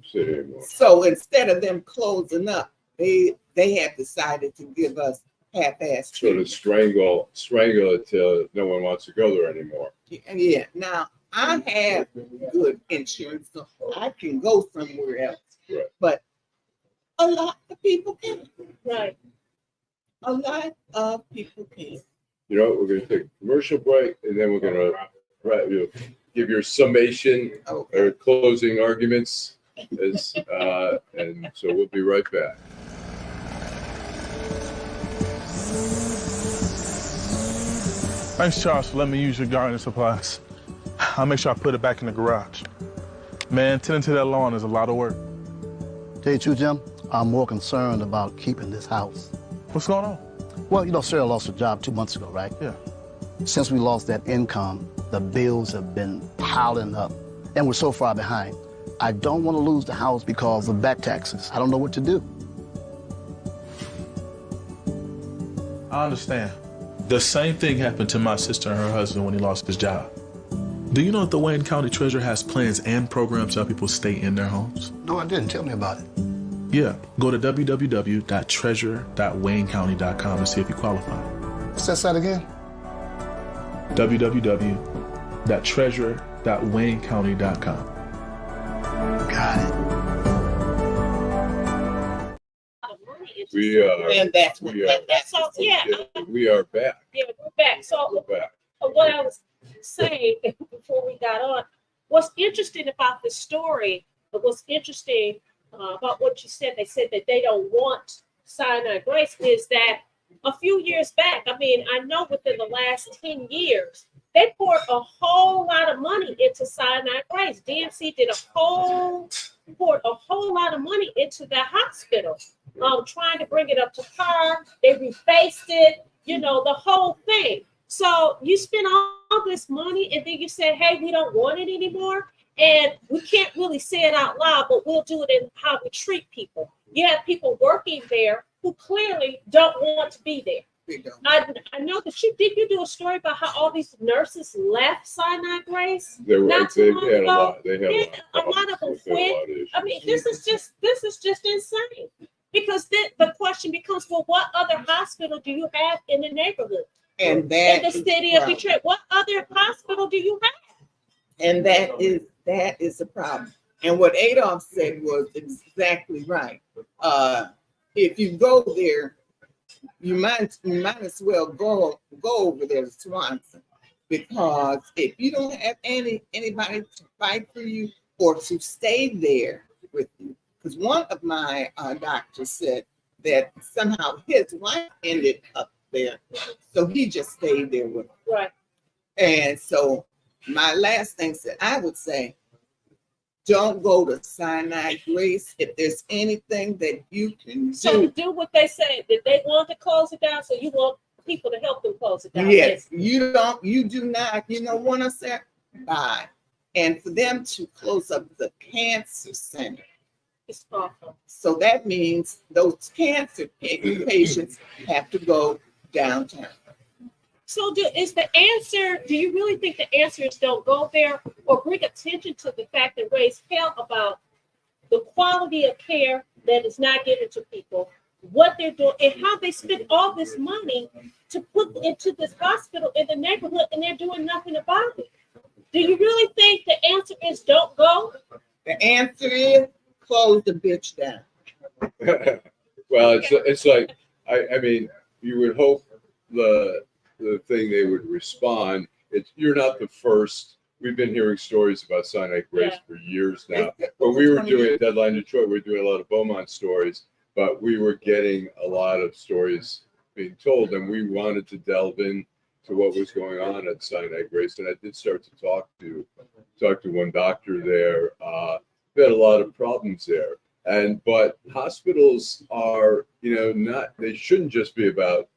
So instead of them closing up, they have decided to give us half-ass treatment. So to strangle it till no one wants to go there anymore. Yeah. Now I have good insurance, so I can go somewhere else. Right. But a lot of people can't. Right. A lot of people can't. We're going to take a commercial break, and then we're going to give your summation or closing arguments, and so we'll be right back. Thanks, Charles, for letting me use your gardening supplies. I'll make sure I put it back in the garage. Man, tending to that lawn is a lot of work. Tell you the truth, Jim, I'm more concerned about keeping this house. What's going on? Well, Sarah lost her job 2 months ago, right? Yeah. Since we lost that income, the bills have been piling up, and we're so far behind. I don't want to lose the house because of back taxes. I don't know what to do. I understand. The same thing happened to my sister and her husband when he lost his job. Do you know that the Wayne County Treasurer has plans and programs to help people stay in their homes? No, I didn't. Tell me about it. Yeah, go to www.treasure.waynecounty.com to see if you qualify. What's that site again? www.treasure.waynecounty.com. Got it. We are. And that's we are. So yeah. We are back. Yeah, we're back. So We're back. what I was say before we got on, what's interesting about this story, what's interesting about what you said, they said that they don't want Sinai-Grace, is that a few years back, I mean, I know within the last 10 years, they poured a whole lot of money into Sinai-Grace. DMC poured a whole lot of money into that hospital, trying to bring it up to par. They refaced it, you know, the whole thing. So you spend all this money and then you say, hey, we don't want it anymore. And we can't really say it out loud, but we'll do it in how we treat people. You have people working there who clearly don't want to be there. I know that you do a story about how all these nurses left Sinai-Grace. They had a lot of them quit. I mean, this is just insane. Because the question becomes, well, what other hospital do you have in the neighborhood? And that in the city of Detroit, what other hospital do you have? And that is a problem. And what Adolph said was exactly right. If you go there, you might as well go over there to Swanson, because if you don't have anybody to fight for you or to stay there with you, because one of my doctors said that somehow his wife ended up there, so he just stayed there with her. Right. And so my last thing that I would say, don't go to Sinai-Grace if there's anything that you can do. So do what they say. Did they want to close it down? So you want people to help them close it down? Yes, you do not, want to say bye. And for them to close up the cancer center. It's awful. So that means those cancer patients have to go downtown. So do you really think the answer is don't go there, or bring attention to the fact and raise hell about the quality of care that is not given to people, what they're doing, and how they spend all this money to put into this hospital in the neighborhood, and they're doing nothing about it? Do you really think the answer is don't go? The answer is close the bitch down. Well, it's like, I mean, you would hope the thing they would respond. You're not the first. We've been hearing stories about Sinai-Grace for years now. When we were doing Deadline Detroit, we were doing a lot of Beaumont stories, but we were getting a lot of stories being told, and we wanted to delve in to what was going on at Sinai-Grace. And I did start to talk to one doctor there. We had a lot of problems there. But hospitals are, they shouldn't just be about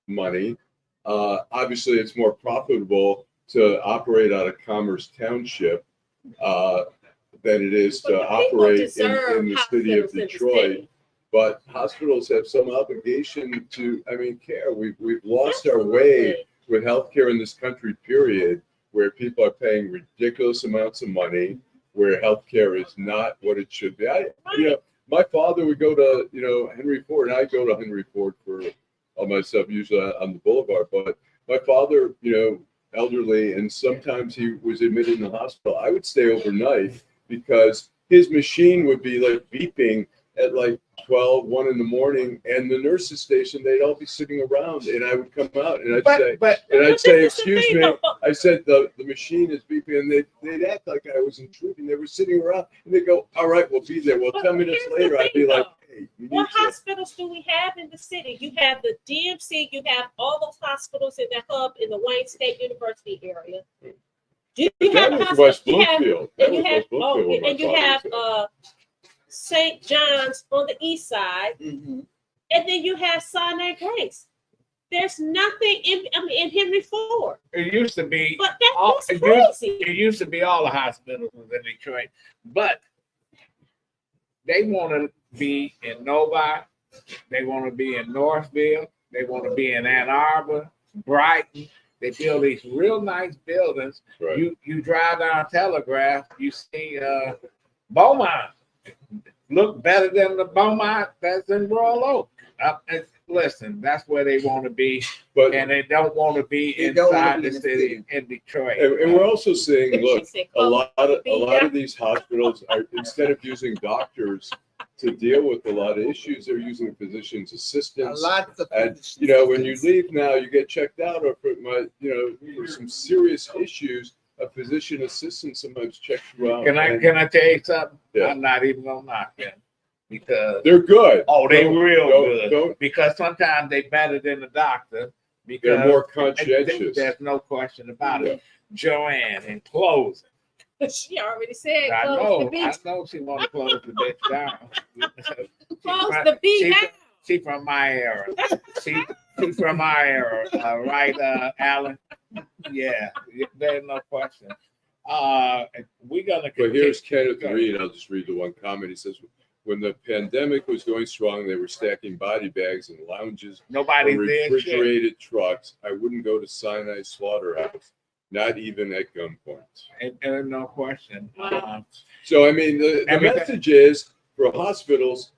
money. Obviously, it's more profitable to operate out of Commerce Township than it is to operate in the city of Detroit. But hospitals have some obligation to, care. We've lost our way with healthcare in this country, period, where people are paying ridiculous amounts of money, where healthcare is not what it should be. My father would go to, Henry Ford, and I go to Henry Ford for all my stuff, usually on the boulevard. But my father, elderly, and sometimes he was admitted in the hospital. I would stay overnight because his machine would be like beeping at like 1 in the morning, and the nurses station, they'd all be sitting around, and I would come out and I'd say, excuse me. I said, the machine is beeping, and they'd act like I was intruding. They were sitting around, and they'd go, all right, we'll be there. Well, 10 minutes later, I'd be like, hey, what hospitals do we have in the city? You have the DMC, you have all those hospitals in the hub in the Wayne State University area. Do you have West Bloomfield. And you have St. John's on the east side, and then you have Sinai-Grace. There's nothing in Henry Ford. It used to be, but that's crazy. It used to be all the hospitals in Detroit, but they want to be in Novi, they want to be in Northville, they want to be in Ann Arbor, Brighton. They build these real nice buildings. Right. You drive down Telegraph, you see Beaumont. Look better than the Beaumont that's in Royal Oak. Listen, that's where they want to be, and they don't want to be inside the city in Detroit. And we're also saying, look, a lot of these hospitals are, instead of using doctors to deal with a lot of issues. They're using physician's A assistants. lot of And, when you leave now, you get checked out, or for some serious issues, a physician assistant sometimes checks you out. Can I tell you something? Yeah. I'm not even gonna knock them because They're good. oh, they real good. Don't, Because sometimes they better than the doctor. Because they're more conscientious. There's no question about it. Joanne, in closing, She already said I close the beach. know she want to close the bitch down. Close the beat down. She from my era. She from my era, right, Allan? Yeah, there's no question. We're gonna. But here's Kenneth Go. Reed. I'll just read the one comment. He says, when the pandemic was going strong, they were stacking body bags in lounges or Nobody did shit. refrigerated trucks. I wouldn't go to Sinai Slaughterhouse, not even at gunpoint. And no question. So, I mean, the message is for hospitals,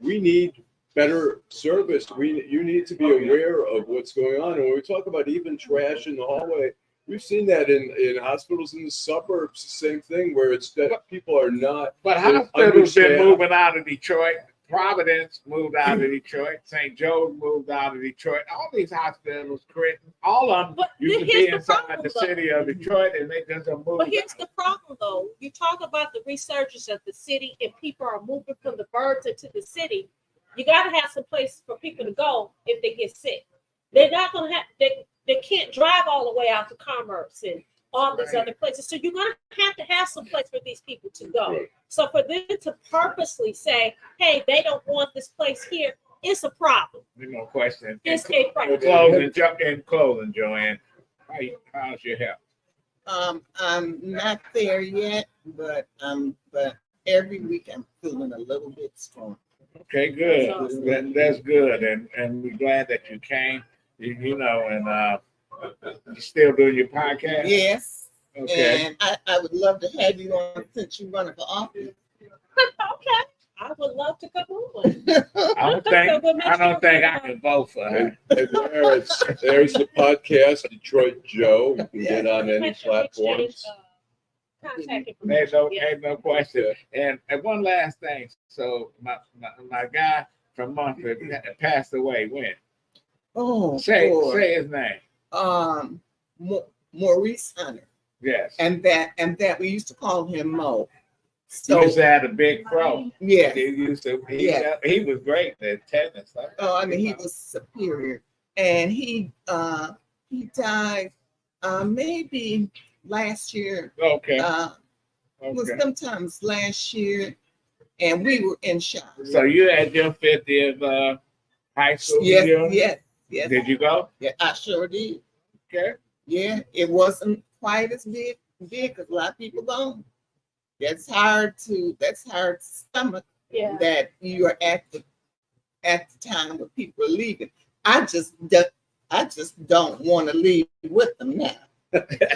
we need better service. You need to be aware of what's going on. And when we talk about even trash in the hallway, we've seen that in hospitals in the suburbs, the same thing, where it's that people are not. But hospitals been moving out of Detroit. Providence moved out of Detroit. St. Joe's moved out of Detroit. All these hospitals, all of them But used to here's be the inside problem, the though. city of Detroit, and they just are moving. But here's the problem, though. You talk about the resurgence of the city, and people are moving from the burbs into the city. You got to have some place for people to go if they get sick. They're not going to have. They can't drive all the way out to Commerce and all these other places. So you're going to have some place for these people to go. So for them to purposely say, "Hey, they don't want this place here," it's a problem. There's no question. It's a problem. In closing, Joanne, how's your health? I'm not there yet, but every week I'm feeling a little bit strong. Okay, good. That's good, and we're glad that you came. And you're still doing your podcast? Yes. Okay. And I would love to have you on since you're running for office. Okay. I would love to come on. I don't think I can vote for her. And there's the podcast, Detroit Joe. You can get on any platforms. Contact There's information. no question. And one last thing. So my guy from Montford passed away when? Oh, Say Lord. his name. Maurice Hunter, Yes. and that we used to call him Mo. He So used to have a big fro. yes. He was great at tennis. Oh, I mean, he was superior, and he died maybe last year. Okay. Was sometimes last year, and we were in shock. So you had your 50th high school Yes, reunion? yes. Did you go? Yeah, I sure did. Okay. Yeah, it wasn't quite as big because a lot of people gone. That's hard to stomach. Yeah. That you are at the time when people are leaving. I just don't want to leave with them now.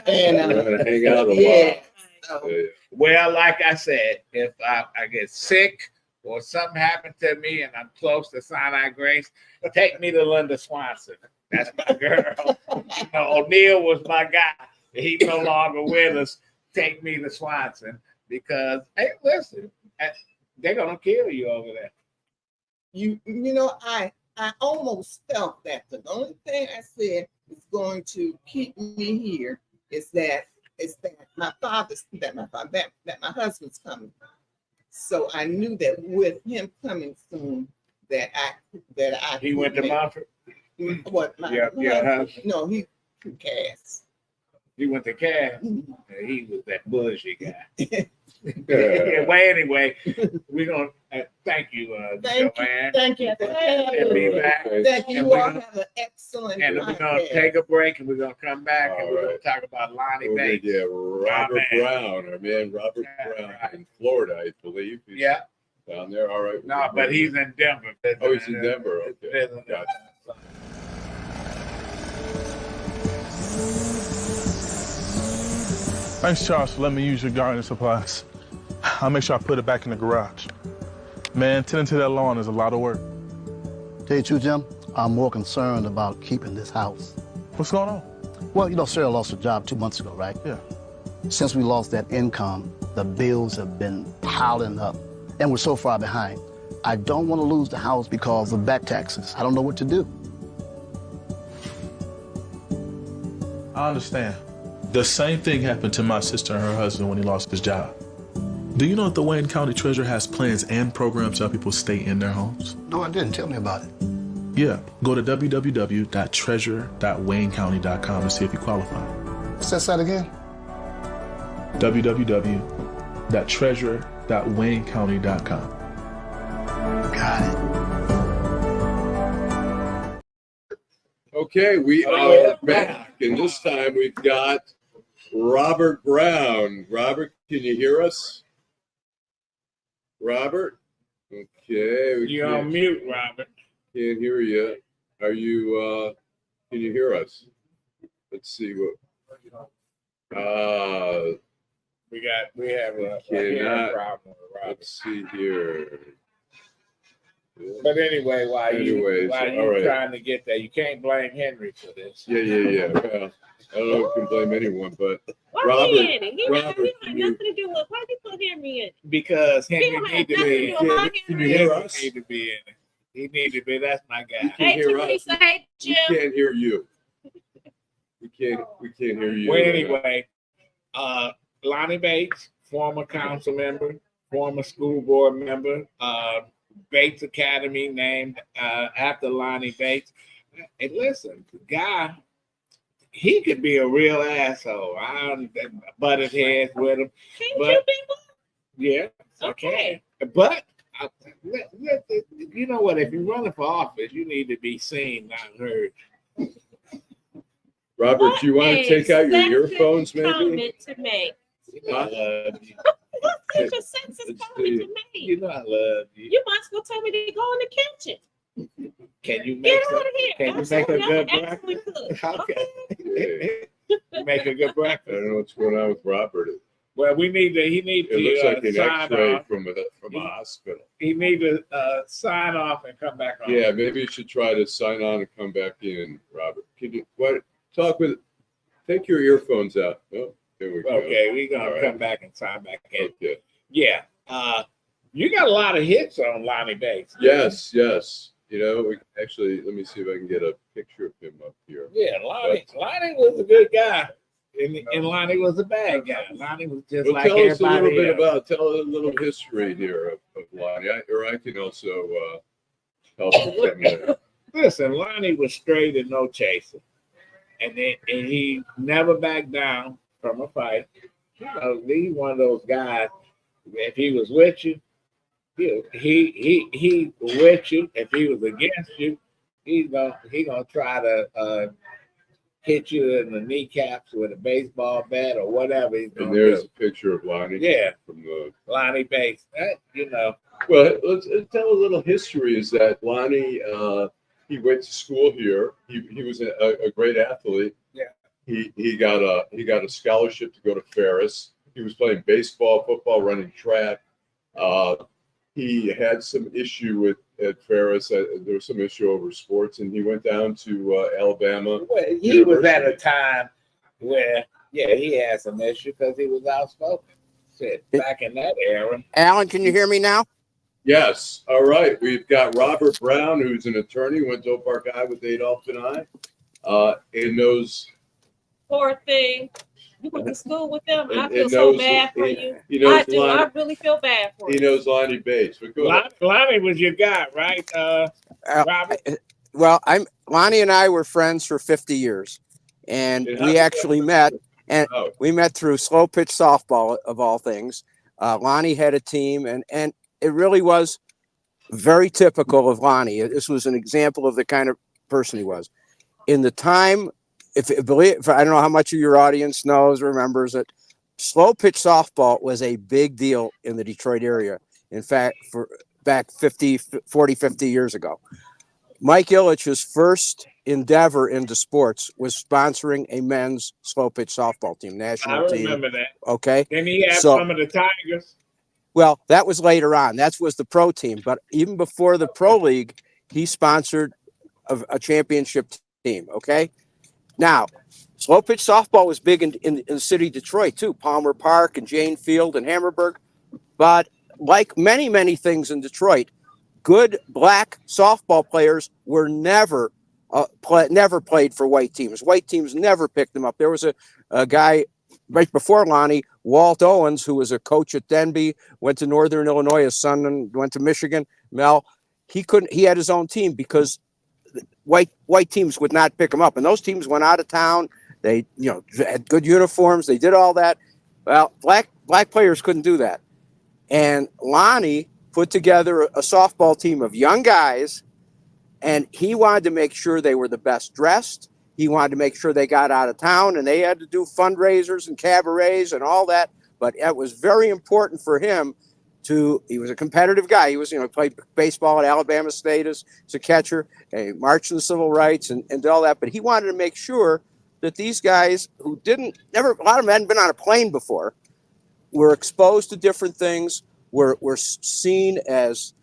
And I'm gonna hang out a yeah. lot. So, Well, like I said, if I get sick or something happened to me and I'm close to Sinai-Grace, take me to Linda Swanson. That's my girl. O'Neill was my guy. He's no longer with us. Take me to Swanson because, hey, listen, they're gonna kill you over there. you know, I almost felt that. The only thing I said is going to keep me here is that my husband's coming. So I knew that with him coming soon, that I He went to Montford. What? Husband. No, he cast. He went to Cass. He was that bullshit guy. Yeah. Well, anyway, we're gonna thank you, Joanne. Thank you. And be back. Thank you. And You we're all gonna- have an excellent And we're gonna podcast. take a break, and we're gonna come back, and All we're gonna right. talk about Lonnie Okay, Bates. yeah, Robert man. Brown, our man Robert Yeah, Brown right. in Florida, I believe. He's Yeah, down there. All right. no, but he's in Denver. Oh, he's in Denver. Okay. Visiting. Gotcha. Thanks, Charles, for letting me use your gardening supplies. I'll make sure I put it back in the garage. Man, tending to that lawn is a lot of work. Tell you the truth, Jim, I'm more concerned about keeping this house. What's going on? Well, you know, Sarah lost her job 2 months ago, right? Yeah. Since we lost that income, the bills have been piling up. and we're so far behind. I don't want to lose the house because of back taxes. I don't know what to do. I understand. The same thing happened to my sister and her husband when he lost his job. Do you know that the Wayne County Treasurer has plans and programs to help people stay in their homes? No, I didn't. Tell me about it. Yeah, go to www.treasure.waynecounty.com and see if you qualify. What's that site again? www.treasure.waynecounty.com. Got it. Okay, we are back, and this time we've got Robert Brown. Robert, can you hear us? Robert? Okay. You're on mute, Robert. Can't hear you. Are you, can you hear us? Let's see what. We have a Cannot. hearing problem with Robert. Let's see here. But anyway, while Anyways, all you're right. trying to get there, you can't blame Henry for this. Yeah. Well, I don't know if you can blame anyone, but Why Robert, he in it? He Robert, don't can have you- nothing to do with. Why did you put Henry in? Because He Henry don't have need to nothing be to in do it. with my Can you Henry. hear Henry us? need to be in it. He need to be. That's my guy. can Hey, hear Teresa. us. Hey, we Jim. can't hear you. We can't hear you. Well, anyway, Lonnie Bates, former council member, former school board member, Bates Academy named after Lonnie Bates. And listen, the guy, he could be a real asshole. I butted heads with him. Can't But- you be one? Yeah, I Okay. can. But you know what? If you're running for office, you need to be seen, not heard. Robert, do you want to take out your What a earphones, maybe? comment to make. You know I love you. What's such a sexist Let's comment to You make? know I love you. You might as well tell me to go in the kitchen. Can you Get make out of here. Can you make a Absolutely, good I'm absolutely breakfast? cook. Okay. Hey, Make a good I breakfast. don't know what's going on with Robert. Well, he needs It looks like to an sign X-ray off. from a hospital. He needs to sign off and come back on. Yeah, maybe you should try to sign on and come back in, Robert. Can you take your earphones out? Oh, there we go. Okay, we're gonna All right. come back and sign back in. Okay. Yeah. You got a lot of hits on Lonnie Bates. Yes. You know, let me see if I can get a picture of him up here. Yeah, Lonnie was a good guy. And Lonnie was a bad guy. Lonnie was just Well, like tell us a little everybody bit else. tell a little history here of Lonnie, I can also help with some of that. Listen, Lonnie was straight and no chaser. And he never backed down from a fight. You know, he's one of those guys. If he was with you, he with you. If he was against you, he gonna try to hit you in the kneecaps with a baseball bat or whatever he's And gonna there's do. a picture of Lonnie. Yeah. From the Lonnie Bates, you know. well, let's tell a little history. Is that Lonnie? He went to school here. He was a great athlete. Yeah. He got a scholarship to go to Ferris. He was playing baseball, football, running track. He had some issue at Ferris. There was some issue over sports, and he went down to Alabama. Well, he was at a time where, he had some issue because he was outspoken. Shit, back in that era. Allan, can you hear me now? Yes. All right. We've got Robert Brown, who's an attorney, went to Oak Park High with Adolph and I, and knows. Poor thing. You went to school with them. I And feel so knows- bad for he- you. He knows I do. I Lonnie. really feel bad for He you. knows Lonnie Bates. But go ahead. Lonnie was your guy, right, Robert? Well, Lonnie and I were friends for 50 years, and And how we did actually met. And Oh. we met through slow pitch softball, of all things. Lonnie had a team, and it really was very typical of Lonnie. This was an example of the kind of person he was. In the time, if I don't know how much of your audience knows, remembers it, slow pitch softball was a big deal in the Detroit area. In fact, for back 50 years ago. Mike Ilitch's first endeavor into sports was sponsoring a men's slow pitch softball team, I national team. remember that. Okay. Then he had So- some of the Tigers. Well, that was later on. That was the pro team. But even before the pro league, he sponsored a championship team. Okay. Now, slow pitch softball was big in the city of Detroit too, Palmer Park and Jane Field and Hammerburg. But like many things in Detroit, good black softball players were never played for white teams. White teams never picked them up. There was a guy right before Lonnie, Walt Owens, who was a coach at Denby, went to Northern Illinois. His son went to Michigan. Mel, he had his own team because white teams would not pick him up, and those teams went out of town. They had good uniforms. They did all that. Well, black players couldn't do that, and Lonnie put together a softball team of young guys, and he wanted to make sure they were the best dressed. He wanted to make sure they got out of town, and they had to do fundraisers and cabarets and all that. But it was very important for him he was a competitive guy. He was, played baseball at Alabama State as a catcher, he marched in the civil rights and all that. But he wanted to make sure that these guys who a lot of them hadn't been on a plane before, were exposed to different things, were seen as,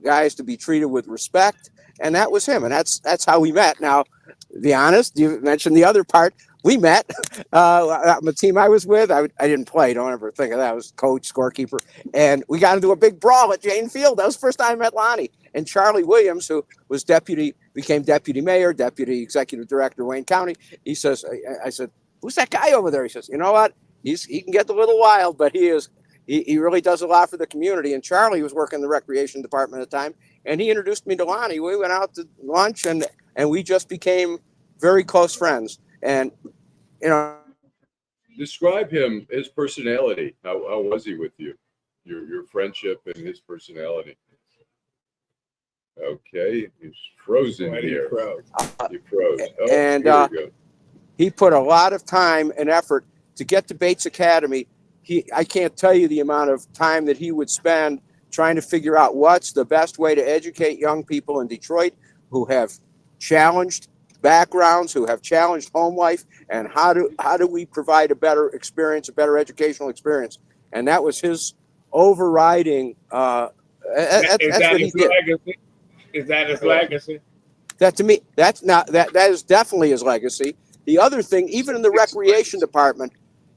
guys to be treated with respect. And that was him. And that's how we met. Now, to be honest, you mentioned the other part. We met. The team I was with, I didn't play. Don't ever think of that. I was coach, scorekeeper. And we got into a big brawl at Jane Field. That was the first time I met Lonnie. And Charlie Williams, who was became deputy mayor, deputy executive director of Wayne County. I said, who's that guy over there? He says, you know what? He can get a little wild, but he really does a lot for the community. And Charlie was working in the recreation department at the time. And he introduced me to Lonnie. We went out to lunch and we just became very close friends. And, Describe him, his personality. How was he with you? Your friendship and his personality. Okay, he's frozen here. He froze. Oh, and here we go. He put a lot of time and effort to get to Bates Academy. I can't tell you the amount of time that he would spend trying to figure out what's the best way to educate young people in Detroit who have challenged backgrounds, who have challenged home life, and how do we provide a better experience, a better educational experience. And that was his overriding. That's what he did. Legacy? Is that his legacy? That to me, that is definitely his legacy. The other thing, even in the recreation department,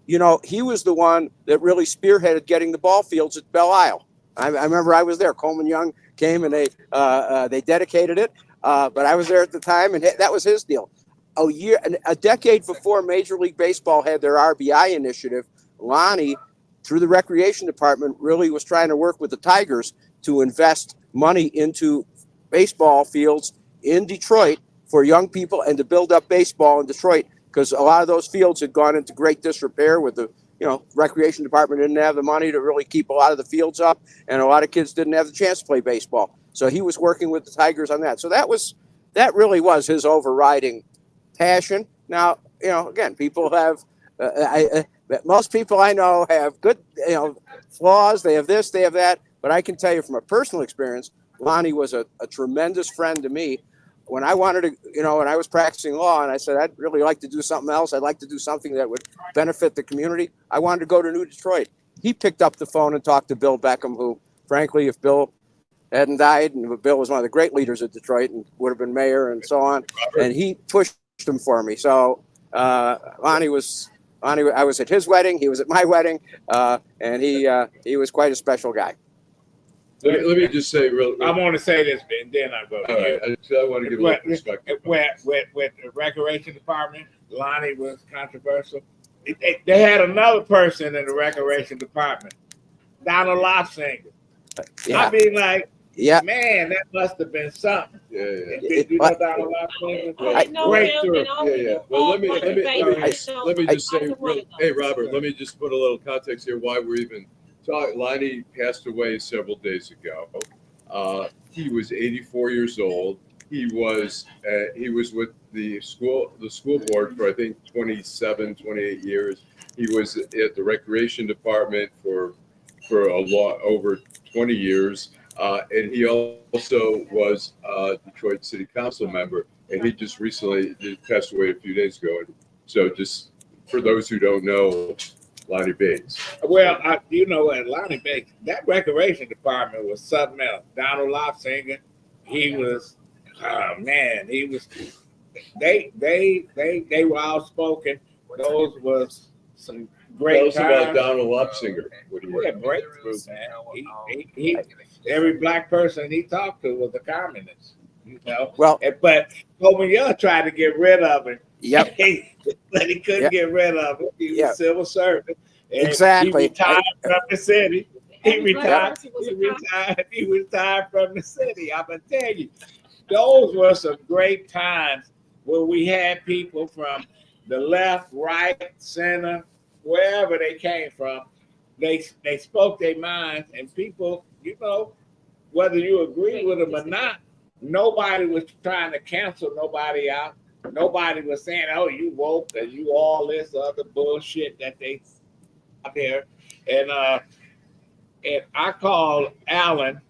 he was the one that really spearheaded getting the ball fields at Belle Isle. I remember I was there. Coleman Young came and they dedicated it. But I was there at the time, and that was his deal. A decade before Major League Baseball had their RBI initiative, Lonnie, through the recreation department, really was trying to work with the Tigers to invest money into baseball fields in Detroit for young people and to build up baseball in Detroit, because a lot of those fields had gone into great disrepair with the recreation department didn't have the money to really keep a lot of the fields up, and a lot of kids didn't have the chance to play baseball. So he was working with the Tigers on that. So that really was his overriding passion. Now, again, people have, most people I know have good, flaws. They have this, they have that. But I can tell you from a personal experience, Lonnie was a tremendous friend to me. When I wanted to, when I was practicing law and I said, I'd really like to do something else. I'd like to do something that would benefit the community. I wanted to go to New Detroit. He picked up the phone and talked to Bill Beckham, who, frankly, if Bill hadn't died, and Bill was one of the great leaders of Detroit and would have been mayor and so on, and he pushed him for me. So Lonnie, I was at his wedding, he was at my wedding, and he was quite a special guy. Let me just say I want to say this, and then I go. All right, I want to give a little perspective. With the recreation department, Lonnie was controversial. They had another person in the recreation department, Donald Lopsinger. Yeah. I mean, like, yeah, man, that must have been something. Yeah. Did you know Donald Lopsinger? Breakthrough. Yeah. Well, let me just say, hey, Robert, let me just put a little context here why we're even talking. Lonnie passed away several days ago. He was 84 years old. He was with the school board for I think 28 years. He was at the recreation department for a lot over 20 years, and he also was a Detroit City Council member. And he just recently passed away a few days ago. And so, just for those who don't know, Lonnie Bates. Well, what, Lonnie Bates, that recreation department was something else. Donald Lopsinger, he was. Oh man, he was. They were outspoken. Those was some great Tell us about times. Donald Lopsinger. What do you Yeah, breakthrough, man. He every black person he talked to was a communist, you know. Well, But Coleman Young tried to get rid of him. yep, But he couldn't Yep. get rid of him. He was Yep. civil servant. And Exactly. He retired from the city. He Every black retired. person was He a communist. retired. He retired from the city. I'm gonna tell you, those were some great times where we had people from the left, right, center, wherever they came from. They spoke their minds, and people, you know, whether you agree with them or not, nobody was trying to cancel nobody out. Nobody was saying, "Oh, you woke," and you all this other bullshit that they out there. And I called Allan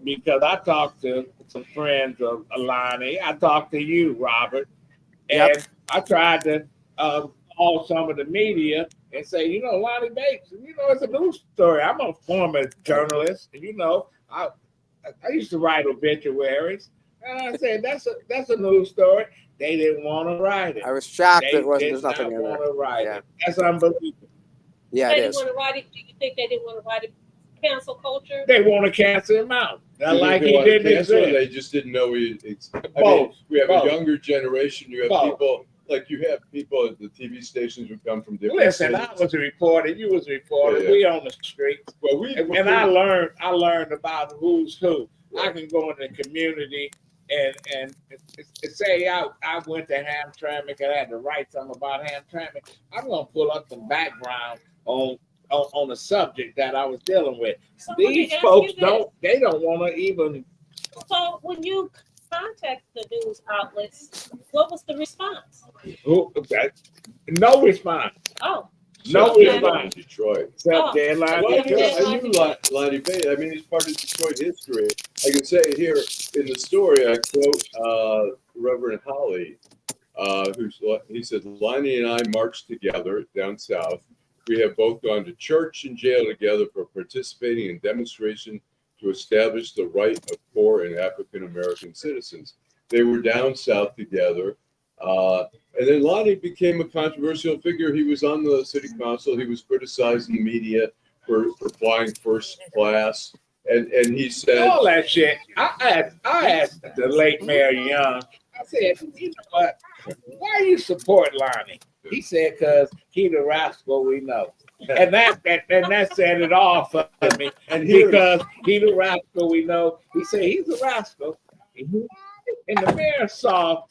because I talked to some friends of Alani. I talked to you, Robert, and Yep. I tried to call some of the media and say, you know, Lonnie Bates, you know, it's a news story. I'm a former journalist, and you know, I used to write obituaries, and I said that's a news story. They didn't want to write it. I was shocked They that wasn't. did There's not nothing in want there. to write Yeah. it. That's unbelievable. Yeah, They it didn't is. want to write it. Do you think they didn't want to write it? Cancel culture. They want to cancel him out. Not think like they he wanted didn't cancer, exist. They just didn't know he. I mean, Both. we have Both. a younger generation. You have Both. people like you have people at the TV stations who come from different. Listen, I cities. was a reporter. You was a reporter. Yeah. We on the streets, Well, we and I learned about who's who. I can go in the community and say I went to Hamtramck and I had to write something about Hamtramck. I'm gonna pull up some background on the subject that I was dealing with. So let me These ask folks you this. they don't want to even. So when you contact the news outlets, what was the response? No response. Oh, No Okay. response. Detroit. Except Oh. deadline. Well, Yeah. I knew Lonnie Bates. I mean, he's part of Detroit history. I can say here in the story, I quote Reverend Holly, he said, Lonnie and I marched together down south. We have both gone to church and jail together for participating in demonstration to establish the right of poor and African American citizens. They were down south together. And then Lonnie became a controversial figure. He was on the city council. He was criticizing the media for flying first class. And he said, all that shit. I asked the late Mayor Young. I said, you know what? Why you support Lonnie? He said, because he the rascal we know. And that said it all for me. and here, Because he the rascal we know. He said he's a rascal. And the mayor saw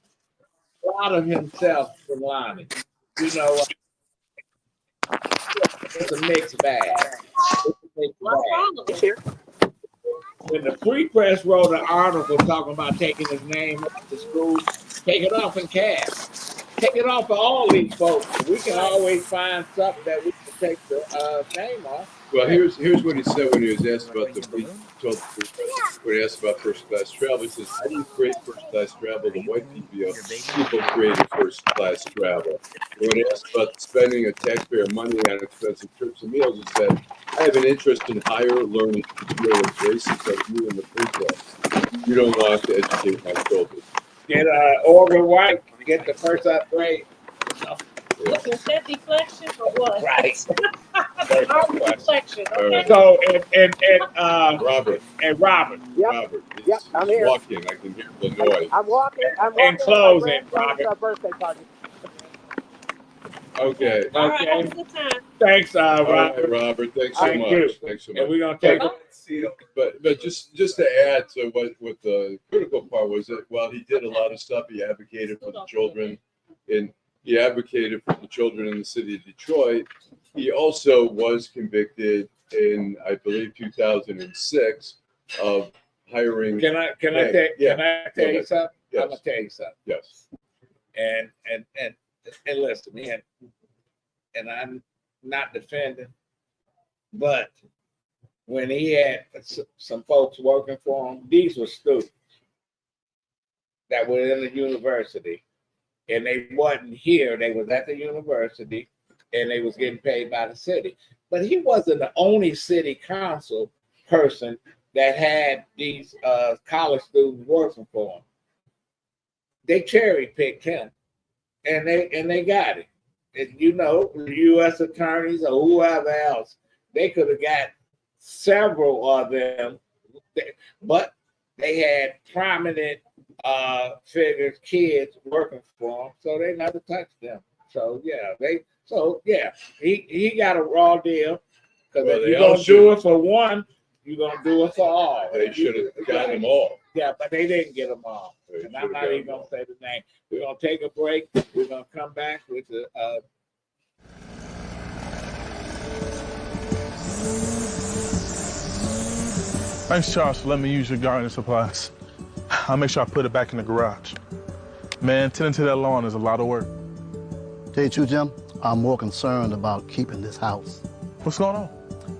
a lot of himself in Lonnie. You know, it's a mixed bag. It's a mixed what's bag. wrong with it? When the Free Press wrote an article talking about taking his name off the school, take it off in cash. Take it off of all these folks. We can always find something that we can take the name off. well, here's what he said when he was asked about when he asked about first class travel. He says, "How do you create first class travel? The white people created first class travel." And when he asked about spending a taxpayer money on expensive trips and meals, he said, "I have an interest in higher learning to deal with racists like you in the free press. You don't want to educate my children." Get Orville White, get the first upgrade. Was that deflection or what? Right. Deflection. All Okay. right. So Robert, Robert, Robert, Yep, I'm here. walking. I can hear the noise. I'm walking. In closing, Robert. Birthday party. Okay. All right. Okay. Have a good time. Thanks, All right, Robert. Robert. Thanks so Thank much. you. Thanks so And much. we're gonna take But just to add to what the critical part was that while he did a lot of stuff, he advocated for the children in the city of Detroit. He also was convicted in, I believe, 2006 of hiring. Can I tell you something? Yes. I'm gonna tell you something. Yes. And listen, man, and I'm not defending, but when he had some folks working for him, these were students that were in the university, and they wasn't here. They was at the university, and they was getting paid by the city. But he wasn't the only city council person that had these college students working for him. They cherry picked him, and they got it. you know, U.S. attorneys or whoever else, they could have got several of them, but they had prominent figures, kids working for them, so they never touched them. So yeah, he got a raw deal because Well, if they you're all gonna do it for one, you're gonna do it for all. They should have gotten them all. Yeah, but they didn't get them all. They And I'm should've not gotten even them gonna all. say the name. We're gonna take a break. We're gonna come back with the Thanks, Charles, for letting me use your gardening supplies. I'll make sure I put it back in the garage. Man, tending to that lawn is a lot of work. Tell you the truth, Jim, I'm more concerned about keeping this house. What's going on?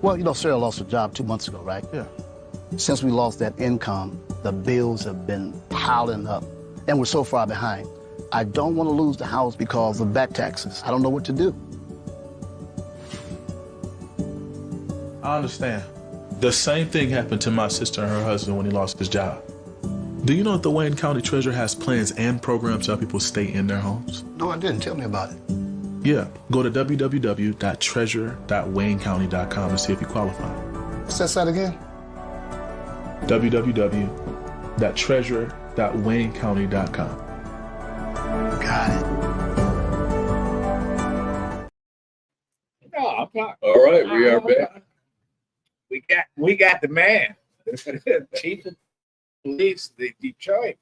Well, you know, Sarah lost her job 2 months ago, right? Yeah. Since we lost that income, the bills have been piling up, and we're so far behind. I don't want to lose the house because of back taxes. I don't know what to do. I understand. The same thing happened to my sister and her husband when he lost his job. Do you know that the Wayne County Treasurer has plans and programs to help people stay in their homes? No, I didn't. Tell me about it. Yeah, go to www.treasure.waynecounty.com to see if you qualify. Say that again. www.treasure.waynecounty.com. Got it. no, I'm not. All right, we are back. We got the man, Chief of Police, the Detroit,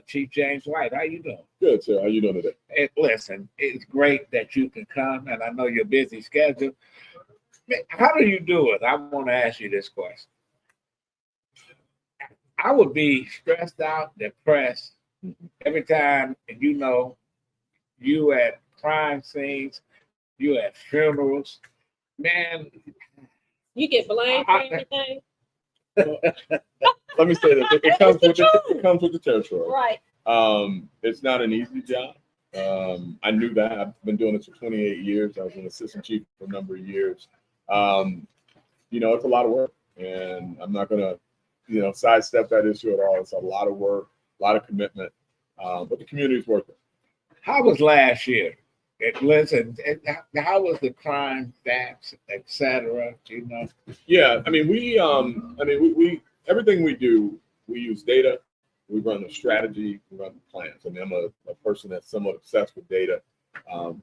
Chief James White. How you doing? Good, sir. How you doing today? Hey, listen, it's great that you can come, and I know your busy schedule. How do you do it? I want to ask you this question. I would be stressed out, depressed every time, you know, you at crime scenes, you at funerals. Man, You get blamed for everything. Let me say this. It comes with the territory. Right. It's not an easy job. I knew that. I've been doing this for 28 years. I was an assistant chief for a number of years. You know, it's a lot of work, and I'm not gonna, sidestep that issue at all. It's a lot of work, a lot of commitment, but the community's worth it. how was last year? Listen, how was the crime stats, et cetera? You know, Yeah, I mean, we everything we do, we use data. We run a strategy. We run plans. I mean, I'm a person that's somewhat obsessed with data.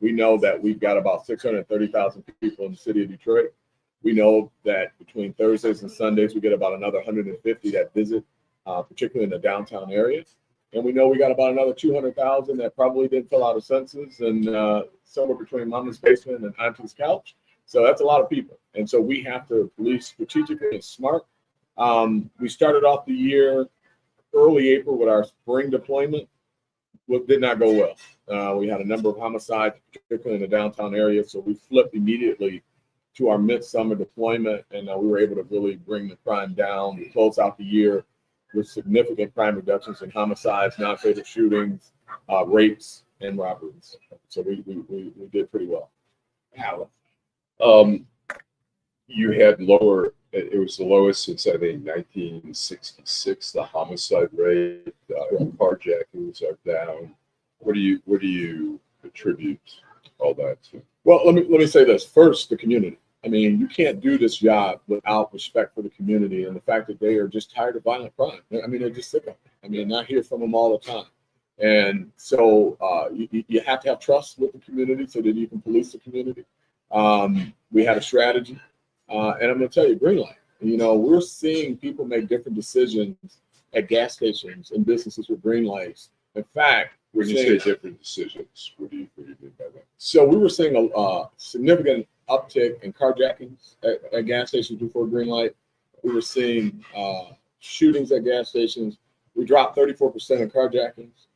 We know that we've got about 630,000 people in the city of Detroit. We know that between Thursdays and Sundays, we get about another 150 that visit, particularly in the downtown area. And we know we got about another 200,000 that probably didn't fill out a census and somewhere between mama's basement and auntie's couch. So that's a lot of people. And so we have to police strategically and smart. We started off the year early April with our spring deployment. What did not go well. We had a number of homicides, particularly in the downtown area. So we flipped immediately to our midsummer deployment, and we were able to really bring the crime down. We closed out the year with significant crime reductions in homicides, non-fatal shootings, rapes, and robberies. So we did pretty well. You had lower. It was the lowest since I think 1966. The homicide rate, carjackings are down. What do you attribute all that to? Well, let me say this. First, the community. I mean, you can't do this job without respect for the community and the fact that they are just tired of violent crime. I mean, they're just sick of it. I mean, I hear from them all the time. And so you have to have trust with the community so that you can police the community. We had a strategy. And I'm going to tell you, green light. We're seeing people make different decisions at gas stations and businesses with green lights. In fact, When you say different decisions, what do you mean by that? so we were seeing a significant uptick in carjackings at gas stations before green light. We were seeing shootings at gas stations. We dropped 34% in carjackings,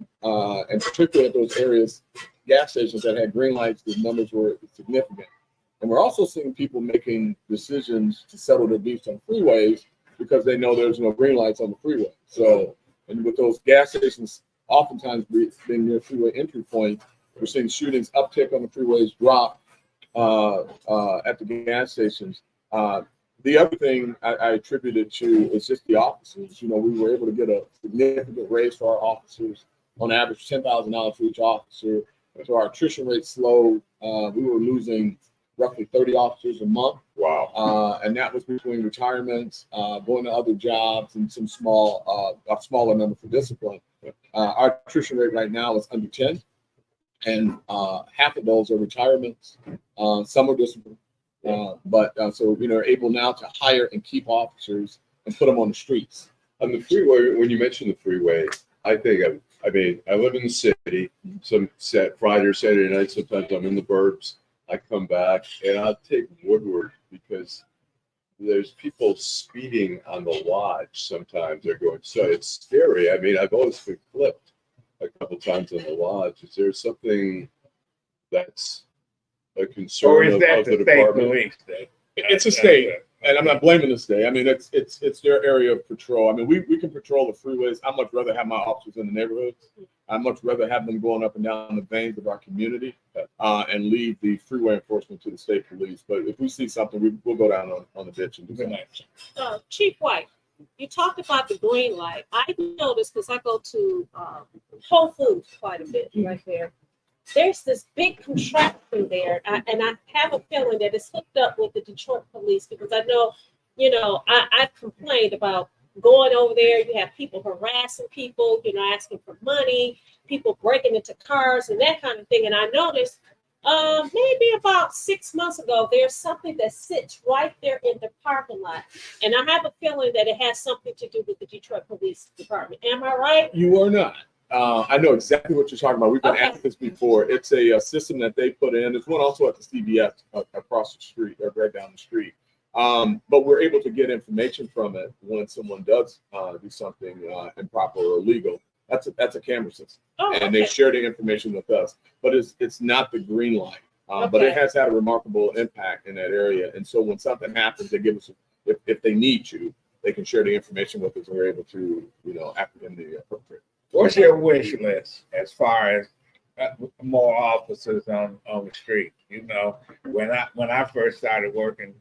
and particularly at those areas, gas stations that had green lights, the numbers were significant. And we're also seeing people making decisions to settle their beefs on freeways because they know there's no green lights on the freeway. So, and with those gas stations oftentimes being near freeway entry points, we're seeing shootings uptick on the freeways, drop at the gas stations. The other thing I attribute it to is just the officers. We were able to get a significant raise for our officers, on average $10,000 for each officer. So our attrition rate slowed. We were losing roughly 30 officers a month. Wow. And that was between retirements, going to other jobs, and some a smaller number for discipline. Our attrition rate right now is under 10, and half of those are retirements. Some are discipline. So we're able now to hire and keep officers and put them on the streets. On the freeway, when you mentioned the freeway, I think I live in the city. Some Friday or Saturday night, sometimes I'm in the burbs. I come back and I'll take Woodward because there's people speeding on the lodge. Sometimes they're going, so it's scary. I mean, I've always been clipped a couple times on the lodge. Is there something that's a concern Or is of that the the state department? police? Then? It's a state, and I'm not blaming the state. I mean, it's their area of patrol. I mean, we can patrol the freeways. I'd much rather have my officers in the neighborhoods. I'd much rather have them going up and down the veins of our community and leave the freeway enforcement to the state police. But if we see something, we'll go down on the ditch and do something. Chief White, you talked about the green light. I noticed because I go to Whole Foods quite a bit right there. There's this big contraption there, and I have a feeling that it's hooked up with the Detroit police because I know, I've complained about going over there. You have people harassing people, asking for money, people breaking into cars and that kind of thing. And I noticed maybe about 6 months ago, there's something that sits right there in the parking lot. And I have a feeling that it has something to do with the Detroit Police Department. Am I right? You are not. I know exactly what you're talking about. We've been at this before. It's a system that they put in. There's one also at the CVS across the street, or right down the street. But we're able to get information from it when someone does do something improper or illegal. That's a camera system, and they share the information with us. But it's not the green light. But it has had a remarkable impact in that area. And so when something happens, they give us, if they need to, they can share the information with us, and we're able to, apprehend the perpetrator. What's your wish list as far as more officers on the street? When I first started working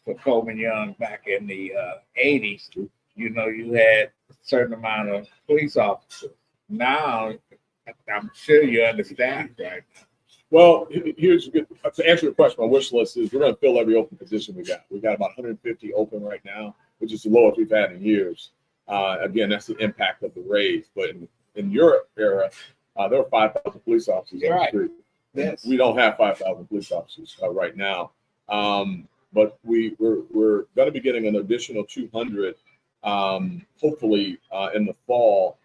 for Coleman Young back in the 80s, you had a certain amount of police officers. Now, I'm sure you're understaffed right now. Well, here's good to answer your question. My wish list is we're going to fill every open position we got. We got about 150 open right now, which is the lowest we've had in years. Again, that's the impact of the raise. But in your era, there were 5,000 police officers on the street. Yes. We don't have 5,000 police officers right now. But we're going to be getting an additional 200, hopefully in the fall.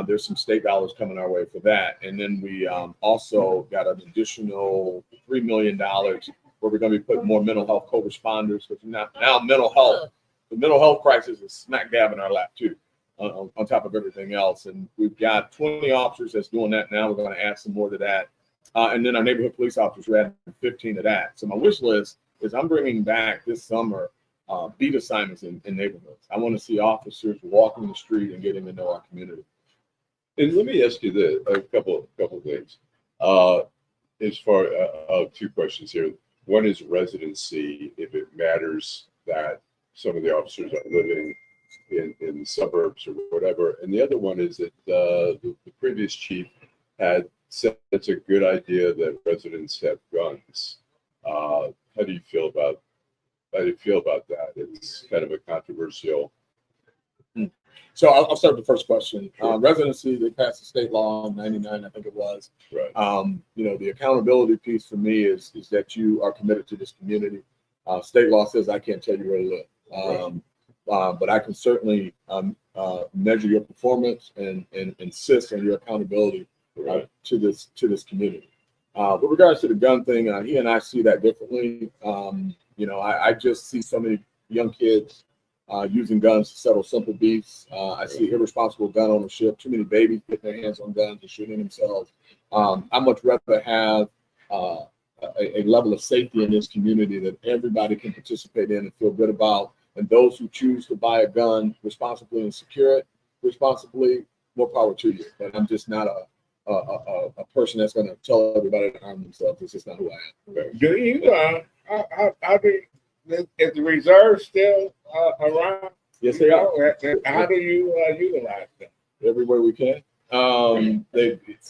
There's some state dollars coming our way for that. And then we also got an additional $3 million where we're going to be putting more mental health co-responders. Because now mental health, the mental health crisis is smack dab in our lap too, on top of everything else. And we've got 20 officers that's doing that now. We're going to add some more to that. And then our neighborhood police officers, we're adding 15 to that. So my wish list is I'm bringing back this summer beat assignments in neighborhoods. I want to see officers walking the street and getting to know our community. And let me ask you this, a couple of things. As far two questions here. One is residency, if it matters that some of the officers are living in the suburbs or whatever. And the other one is that the previous chief had said it's a good idea that residents have guns. How do you feel about that? It's kind of a controversial. So I'll start with the first question. Residency, they passed a state law in '99, I think it was. Right. The accountability piece for me is that you are committed to this community. State law says I can't tell you where to live. But I can certainly measure your performance and insist on your accountability to this community. With regards to the gun thing, he and I see that differently. I just see so many young kids using guns to settle simple beefs. I see irresponsible gun ownership, too many babies getting their hands on guns and shooting themselves. I much rather have a level of safety in this community that everybody can participate in and feel good about. And those who choose to buy a gun responsibly and secure it responsibly, more power to you. But I'm just not a person that's going to tell everybody to arm themselves. It's just not who I am. Do you? Is the reserve still around? Yes, they are. How do you utilize them? Everywhere we can.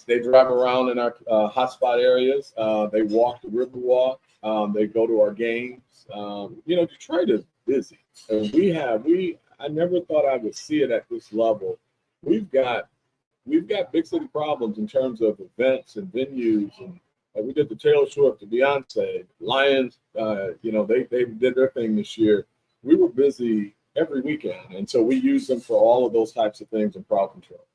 They drive around in our hotspot areas. They walk the Riverwalk. They go to our games. Detroit is busy, and I never thought I would see it at this level. We've got big city problems in terms of events and venues, and we did the Taylor Swift, the Beyonce, Lions. They did their thing this year. We were busy every weekend, and so we use them for all of those types of things in crowd control.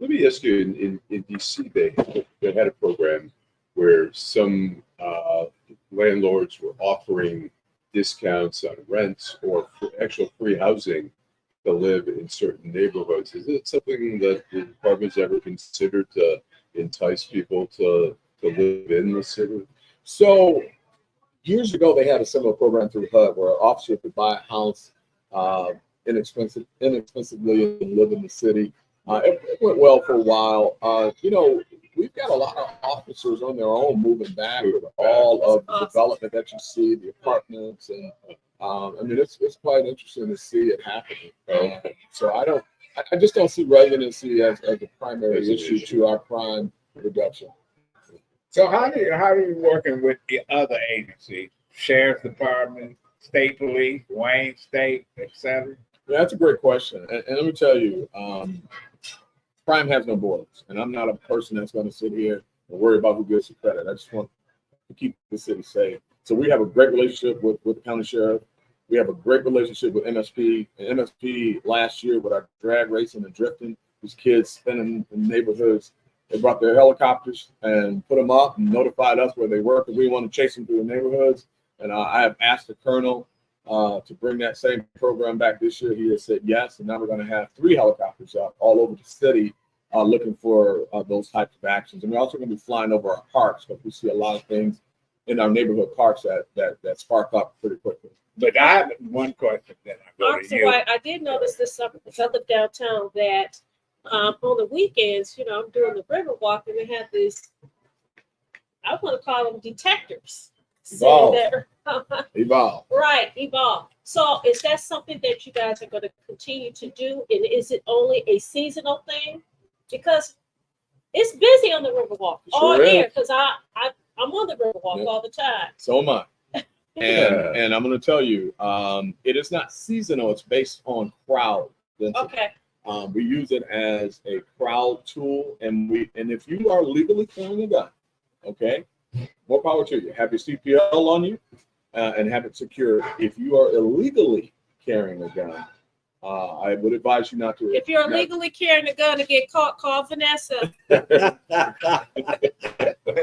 Let me ask you, in DC, they had a program where some landlords were offering discounts on rents or actual free housing to live in certain neighborhoods. Is it something that the department's ever considered to entice people to live in the city? So years ago, they had a similar program through HUD where an officer could buy a house inexpensively and live in the city. It went well for a while. We've got a lot of officers on their own moving back with all of the development that you see, the apartments, and it's quite interesting to see it happening. So I just don't see residency as a primary issue to our crime reduction. So how are you working with the other agencies, sheriff's department, state police, Wayne State, etc.? Yeah, that's a great question, and let me tell you, crime has no borders, and I'm not a person that's going to sit here and worry about who gets the credit. I just want to keep the city safe. So we have a great relationship with the county sheriff. We have a great relationship with MSP. And MSP last year with our drag racing and drifting, these kids spinning in neighborhoods, they brought their helicopters and put them up and notified us where they were because we want to chase them through the neighborhoods. And I have asked the colonel to bring that same program back this year. He has said yes, and now we're going to have 3 helicopters up all over the city looking for those types of actions. And we're also going to be flying over our parks because we see a lot of things in our neighborhood parks that spark up pretty quickly. But I have one question that I go to you. I did notice this summer, because I live downtown, that on the weekends, I'm doing the Riverwalk, and they have these, I want to call them detectors. Evolve. There. Evolve. Right, evolve. So is that something that you guys are going to continue to do? And is it only a seasonal thing? Because it's busy on the Riverwalk all year, because I'm on the Riverwalk all the time. So am I. And I'm going to tell you, it is not seasonal. It's based on crowd density. Okay. We use it as a crowd tool, and if you are legally carrying a gun, okay, more power to you. Have your CPL on you and have it secure. If you are illegally carrying a gun, I would advise you not to. If you're illegally carrying a gun to get caught, call Vanessa.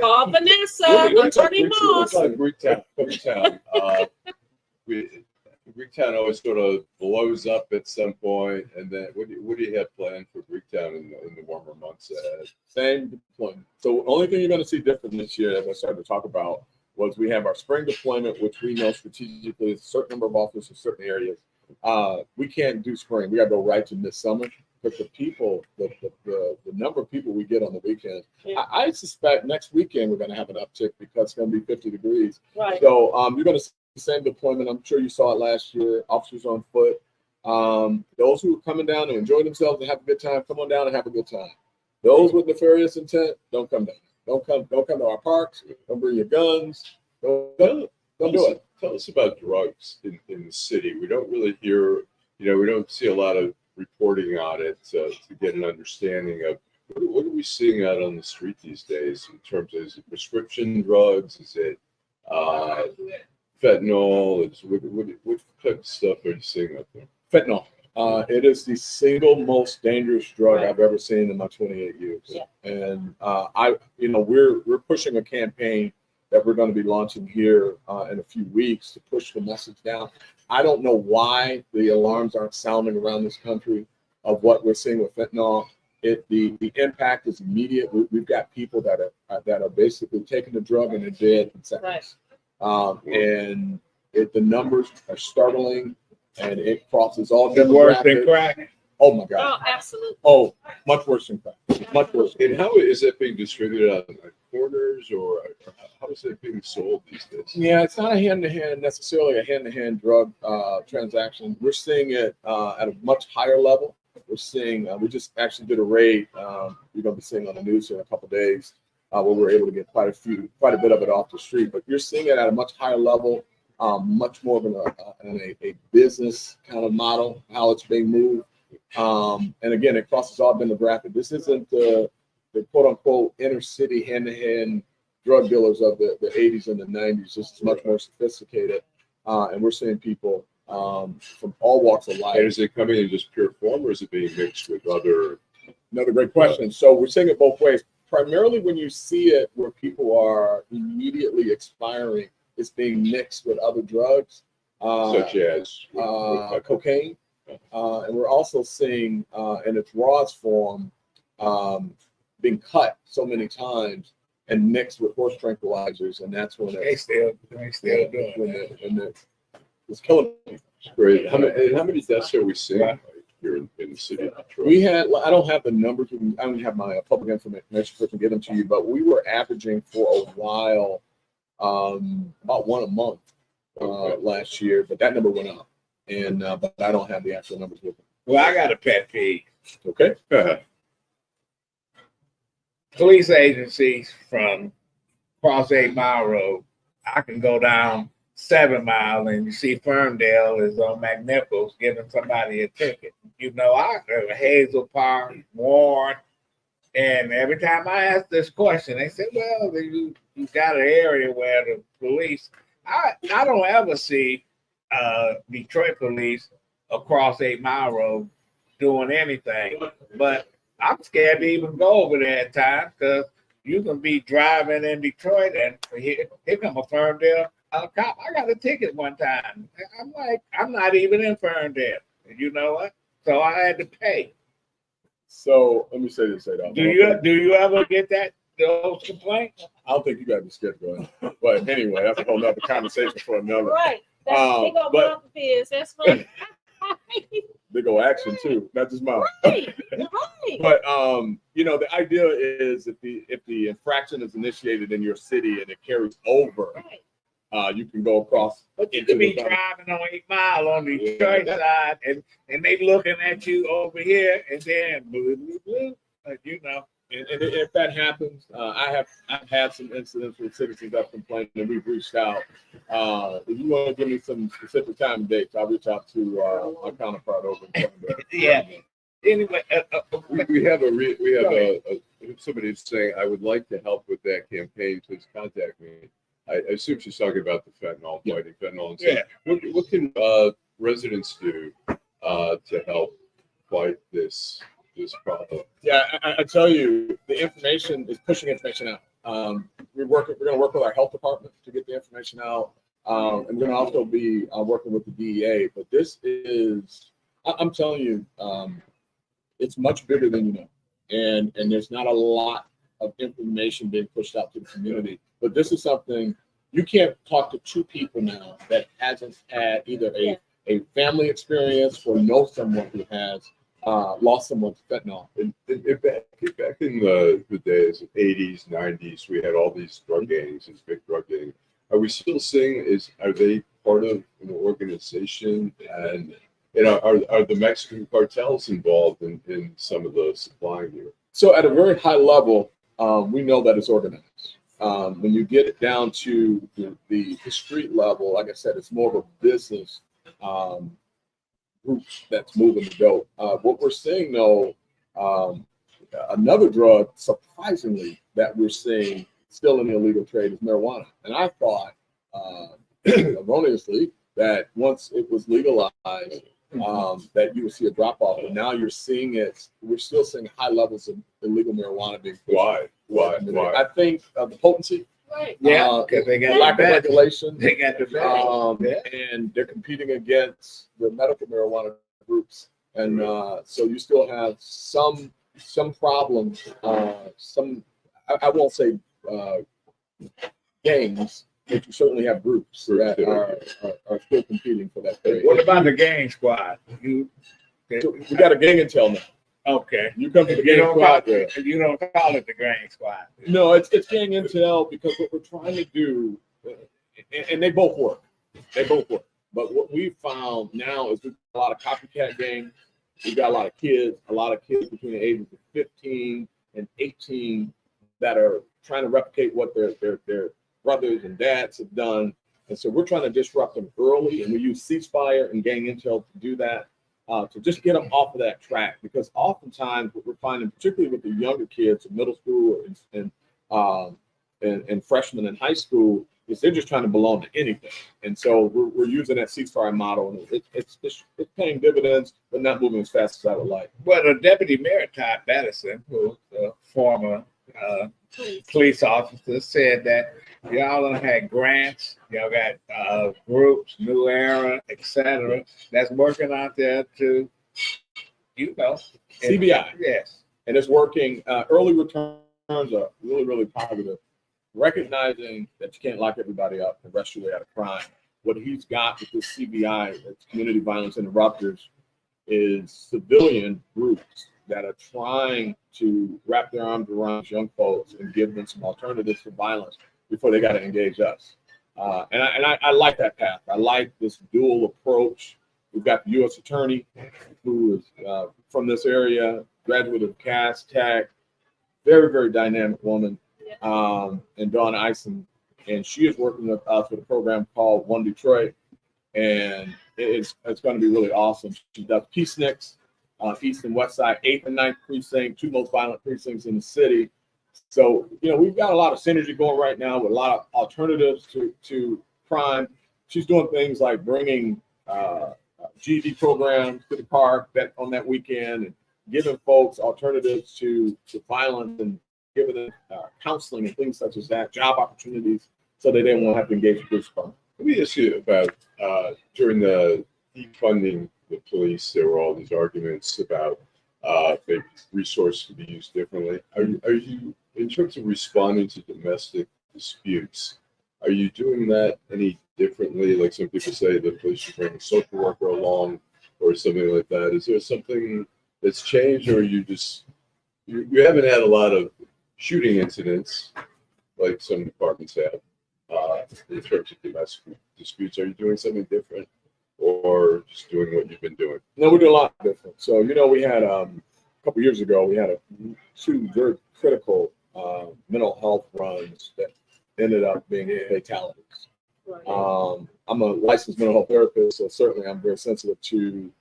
Call Vanessa. Attorney Moss. Greektown. Greektown always sort of blows up at some point, and then what do you have planned for Greektown in the warmer months ahead? Same deployment. So the only thing you're going to see different this year, as I started to talk about, was we have our spring deployment, which we know strategically is a certain number of officers in certain areas. We can't do spring. We got to go right to midsummer. But the people, the number of people we get on the weekend, I suspect next weekend we're going to have an uptick because it's going to be 50 degrees. Right. So you're going to see the same deployment. I'm sure you saw it last year. Officers on foot. Those who are coming down to enjoy themselves and have a good time, come on down and have a good time. Those with nefarious intent, don't come down. Don't come to our parks. Don't bring your guns. Don't do it. Tell us about drugs in the city. We don't really hear, we don't see a lot of reporting on it to get an understanding of what are we seeing out on the street these days in terms of, is it prescription drugs? Is it fentanyl? What type of stuff are you seeing out there? Fentanyl. It is the single most dangerous drug I've ever seen in my 28 years. Yeah. And we're pushing a campaign that we're going to be launching here in a few weeks to push the message down. I don't know why the alarms aren't sounding around this country of what we're seeing with fentanyl. The impact is immediate. We've got people that are basically taking the drug and they're dead in seconds. And the numbers are startling, and it crosses all demographics. Worse than crack. Oh my God. Oh, absolutely. Oh, much worse than crack. Much worse. And how is it being distributed on corners, or how is it being sold these days? Yeah, it's not necessarily a hand-to-hand drug transaction. We're seeing it at a much higher level We're seeing, we just actually did a raid. You're going to be seeing on the news in a couple of days where we're able to get quite a bit of it off the street. But you're seeing it at a much higher level, much more of a business kind of model, how it's being moved. And again, it crosses all demographic. This isn't the quote unquote inner city hand to hand drug dealers of the 80s and the 90s. This is much more sophisticated. And we're seeing people from all walks of life. And is it coming in just pure form, or is it being mixed with other? Another great question. So we're seeing it both ways. Primarily when you see it where people are immediately expiring, it's being mixed with other drugs. Such as cocaine. And we're also seeing in its rawest form being cut so many times and mixed with horse tranquilizers. And that's when They still doing it. It's killing people. great. How many deaths are we seeing here in the city of Detroit? We had, I don't have the numbers. I don't have my public information, so I can get them to you, but we were averaging for a while about one a month last year, but that number went up. And but I don't have the actual numbers with me. Well, I got a pet peeve. Okay. Police agencies from across 8 Mile Road. I can go down 7 Mile and you see Ferndale is on McNichols giving somebody a ticket. You know, I Hazel Park, Warren, and every time I ask this question, they say, "Well, you got an area where the police." I don't ever see Detroit police across 8 Mile Road doing anything, but I'm scared to even go over there at times because you can be driving in Detroit and here come a Ferndale cop. I got a ticket one time. I'm like, I'm not even in Ferndale. You know what? So I had to pay. So let me say this, Adolph. Do you ever get those complaints? I don't think you got to be scared to go in. But anyway, that's a whole nother conversation for another. Right. That's big old but- mouth of his. That's right. Big old action too, not just mine. Right. Right. But you know, the idea is if the infraction is initiated in your city and it carries over, Right. you can go across. But you could be driving on 8 Mile on the Detroit side and they looking at you over here and then blue, blue, blue. You know. And if that happens, I've had some incidents with citizens that complained, and we've reached out. If you want to give me some specific time and dates, I'll reach out to our counterpart over in Canada. Yeah. Anyway, We have somebody saying, I would like to help with that campaign. Please contact me. I assume she's talking about the fentanyl, fighting fentanyl. And Yeah. What can residents do to help fight this problem? Yeah, I tell you, the information is pushing information out. We're going to work with our health department to get the information out, and we're going to also be working with the DEA. But this is, I'm telling you, it's much bigger than you know, and there's not a lot of information being pushed out to the community. But this is something you can't talk to two people now that hasn't had either a family experience or know someone who has lost someone to fentanyl. Back in the days of 80s, 90s, we had all these drug gangs, these big drug gangs. Are we still seeing, are they part of an organization? And are the Mexican cartels involved in some of the supplying here? So at a very high level, we know that it's organized. When you get it down to the street level, like I said, it's more of a business group that's moving the dope. What we're seeing though, another drug, surprisingly, that we're seeing still in the illegal trade is marijuana. And I thought, erroneously, that once it was legalized, that you would see a drop off. But now you're seeing it. We're still seeing high levels of illegal marijuana being pushed. Why? I think the potency. Right. yeah, because they got lack the of best. regulation. They got the best. And they're competing against the medical marijuana groups, and so you still have some problems. I won't say gangs, but you certainly have groups that are still competing for that trade. What about the gang squad? We got a gang intel now. Okay. You come to the You gang don't squad. you don't call it the gang squad. No, it's gang intel because what we're trying to do, and they both work. But what we found now is we've got a lot of copycat gangs We've got a lot of kids between the ages of 15 and 18 that are trying to replicate what their brothers and dads have done. And so we're trying to disrupt them early, and we use ceasefire and gang intel to do that, to just get them off of that track. Because oftentimes what we're finding, particularly with the younger kids in middle school and freshmen in high school, is they're just trying to belong to anything. And so we're using that ceasefire model, and it's paying dividends, but not moving as fast as I would like. Well, the Deputy Mayor Todd Medicine, who's a former police officer, said that y'all done had grants, y'all got groups, New Era, etc., that's working out there to, CBI. Yes. And it's working. Early returns are really, really positive. Recognizing that you can't lock everybody up and rush your way out of crime. What he's got with this CVI, it's Community Violence Interrupters, is civilian groups that are trying to wrap their arms around young folks and give them some alternatives to violence before they got to engage us. And I like that path. I like this dual approach. We've got the U.S. Attorney, who is from this area, graduate of Cass Tech, very, very dynamic woman. And Dawn Eisen, and she is working with us with a program called One Detroit, and it's going to be really awesome. She does Peaceniks, East and West Side, 8th and 9th precinct, two most violent precincts in the city. So we've got a lot of synergy going right now with a lot of alternatives to crime. She's doing things like bringing GED programs to the park on that weekend and giving folks alternatives to violence and giving them counseling and things such as that, job opportunities, so that they won't have to engage with police crime. Let me ask you about during the defunding the police, there were all these arguments about maybe resources could be used differently. Are you, in terms of responding to domestic disputes, are you doing that any differently? Like some people say the police should bring a social worker along or something like that. Is there something that's changed, or you haven't had a lot of shooting incidents like some departments have in terms of domestic disputes? Are you doing something different or just doing what you've been doing? No, we're doing a lot different. So, we had a couple years ago, we had two very critical mental health runs that ended up being fatalities. Right. I'm a licensed mental health therapist, so certainly I'm very sensitive to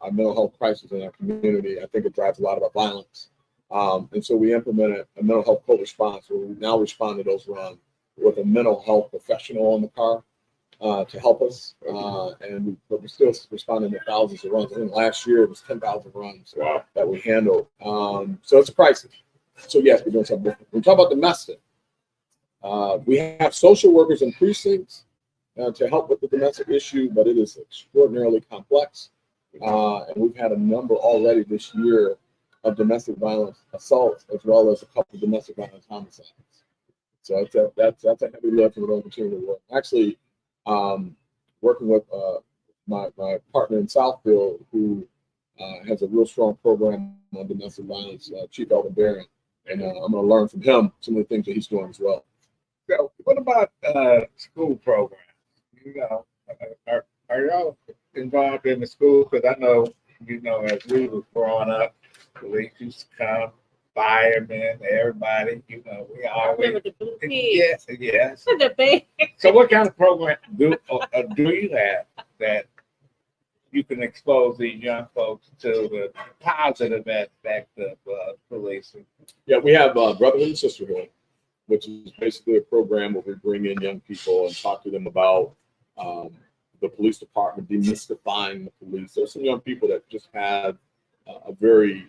our mental health crisis in our community. I think it drives a lot of our violence. And so we implemented a mental health co-response where we now respond to those runs with a mental health professional on the car to help us. But we're still responding to thousands of runs. I think last year it was 10,000 runs that we handled. So it's a crisis. So yes, we're doing something different. When we talk about domestic, we have social workers in precincts to help with the domestic issue, but it is extraordinarily complex. And we've had a number already this year of domestic violence assaults, as well as a couple of domestic violence homicides. So that's a heavy lift, and we're going to continue to work. Actually, working with my partner in Southfield, who has a real strong program on domestic violence, Chief Alvin Barron, and I'm going to learn from him some of the things that he's doing as well. So what about school programs? Are y'all involved in the school? Because I know, as we were growing up, police used to come, firemen, everybody, we I always. remember the Blue Kids. Yes. The band. So what kind of program do you have that you can expose these young folks to the positive aspect of policing? Yeah, we have Brotherhood and Sisterhood, which is basically a program where we bring in young people and talk to them about the police department, demystifying the police. There's some young people that just have a very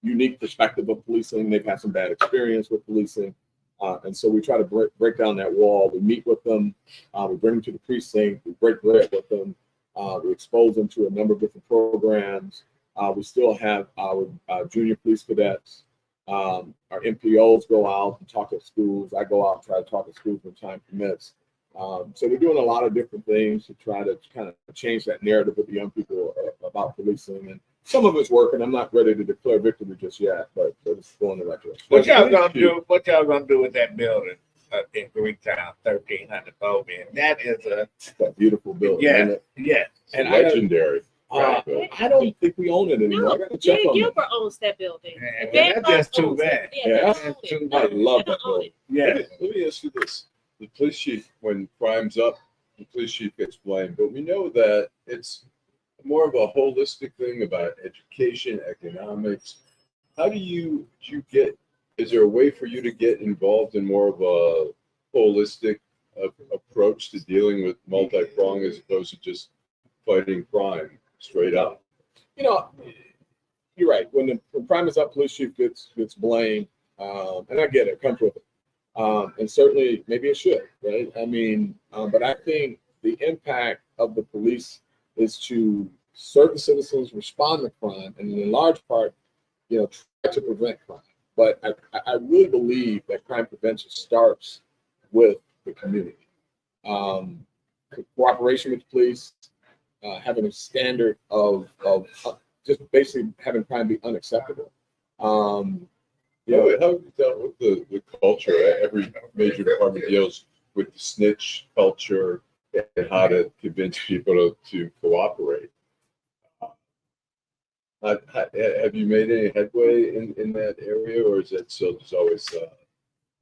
unique perspective of policing. They've had some bad experience with policing. And so we try to break down that wall. We meet with them. We bring them to the precinct. We break bread with them. We expose them to a number of different programs. We still have our junior police cadets. Our MPOs go out and talk at schools. I go out and try to talk at schools when time permits. So we're doing a lot of different things to try to kind of change that narrative with the young people about policing. And some of it's working. I'm not ready to declare victory just yet, but it's going in the right direction. What y'all gonna do with that building in Greektown, 1300 Bowman? That is a beautiful building. Yeah, yeah. And legendary. I don't think we own it anymore. I No, got to check Jay on that. Gilbert owns that building. Yeah, And well, they that's just too owns it. bad. Yeah, Yeah, they that's own too it. bad. I love They that own building. it. Yeah. Let me ask you this. The police chief, when crime's up, the police chief gets blamed, but we know that it's more of a holistic thing about education, economics. How do you get, is there a way for you to get involved in more of a holistic approach to dealing with multi-prong as opposed to just fighting crime straight up? You know, you're right. When crime is up, police chief gets blamed, and I get it. Comes with it, and certainly maybe it should, right? I mean, but I think the impact of the police is to serve the citizens, respond to crime, and in large part, try to prevent crime. But I really believe that crime prevention starts with the community. Cooperation with the police, having a standard of just basically having crime be unacceptable. How have you dealt with the culture? Every major department deals with the snitch culture and how to convince people to cooperate. Have you made any headway in that area, or is it still just always a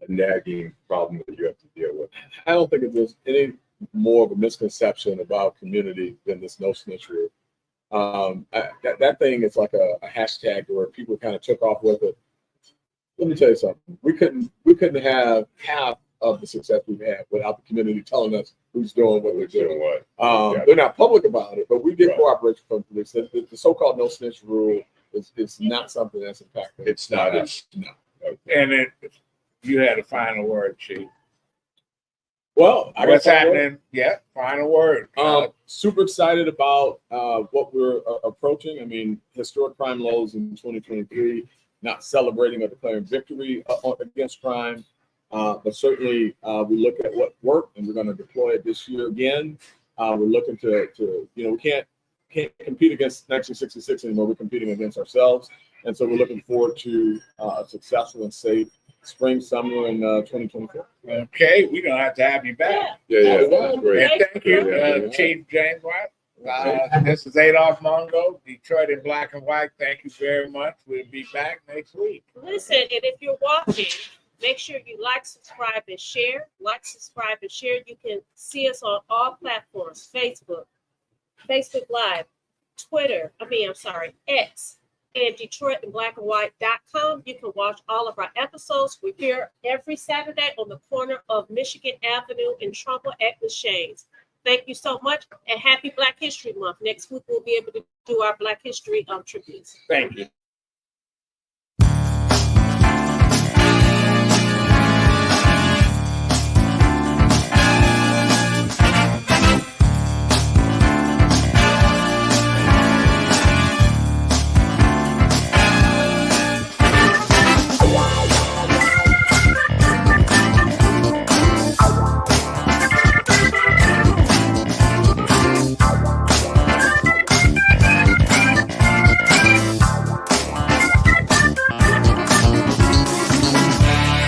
nagging problem that you have to deal with? I don't think there's any more of a misconception about community than this no snitch rule. That thing is like a hashtag where people kind of took off with it. Let me tell you something. We couldn't have half of the success we've had without the community telling us who's doing what we're doing. They're not public about it, but we get cooperation from police. The so-called no snitch rule is not something that's impactful. It's not. No. And then you had a final word, Chief. Well, What's happening? Yeah, final word. Super excited about what we're approaching. I mean, historic crime lows in 2023, not celebrating or declaring victory against crime. But certainly we look at what worked and we're going to deploy it this year again. We're looking to we can't compete against 1966 anymore. We're competing against ourselves. And so we're looking forward to a successful and safe spring, summer in 2024. Okay, we're going to have you back. Yeah, that's great. And thank you, Chief James White. This is Adolph Mongo, Detroit in Black and White. Thank you very much. We'll be back next week. Listen, and if you're watching, make sure you like, subscribe, and share. Like, subscribe, and share. You can see us on all platforms: Facebook Live, X, and DetroitInBlackandWhite.com. You can watch all of our episodes. We're here every Saturday on the corner of Michigan Avenue in Trumbull at the Shades. Thank you so much, and happy Black History Month. Next week, we'll be able to do our Black History tributes. Thank you.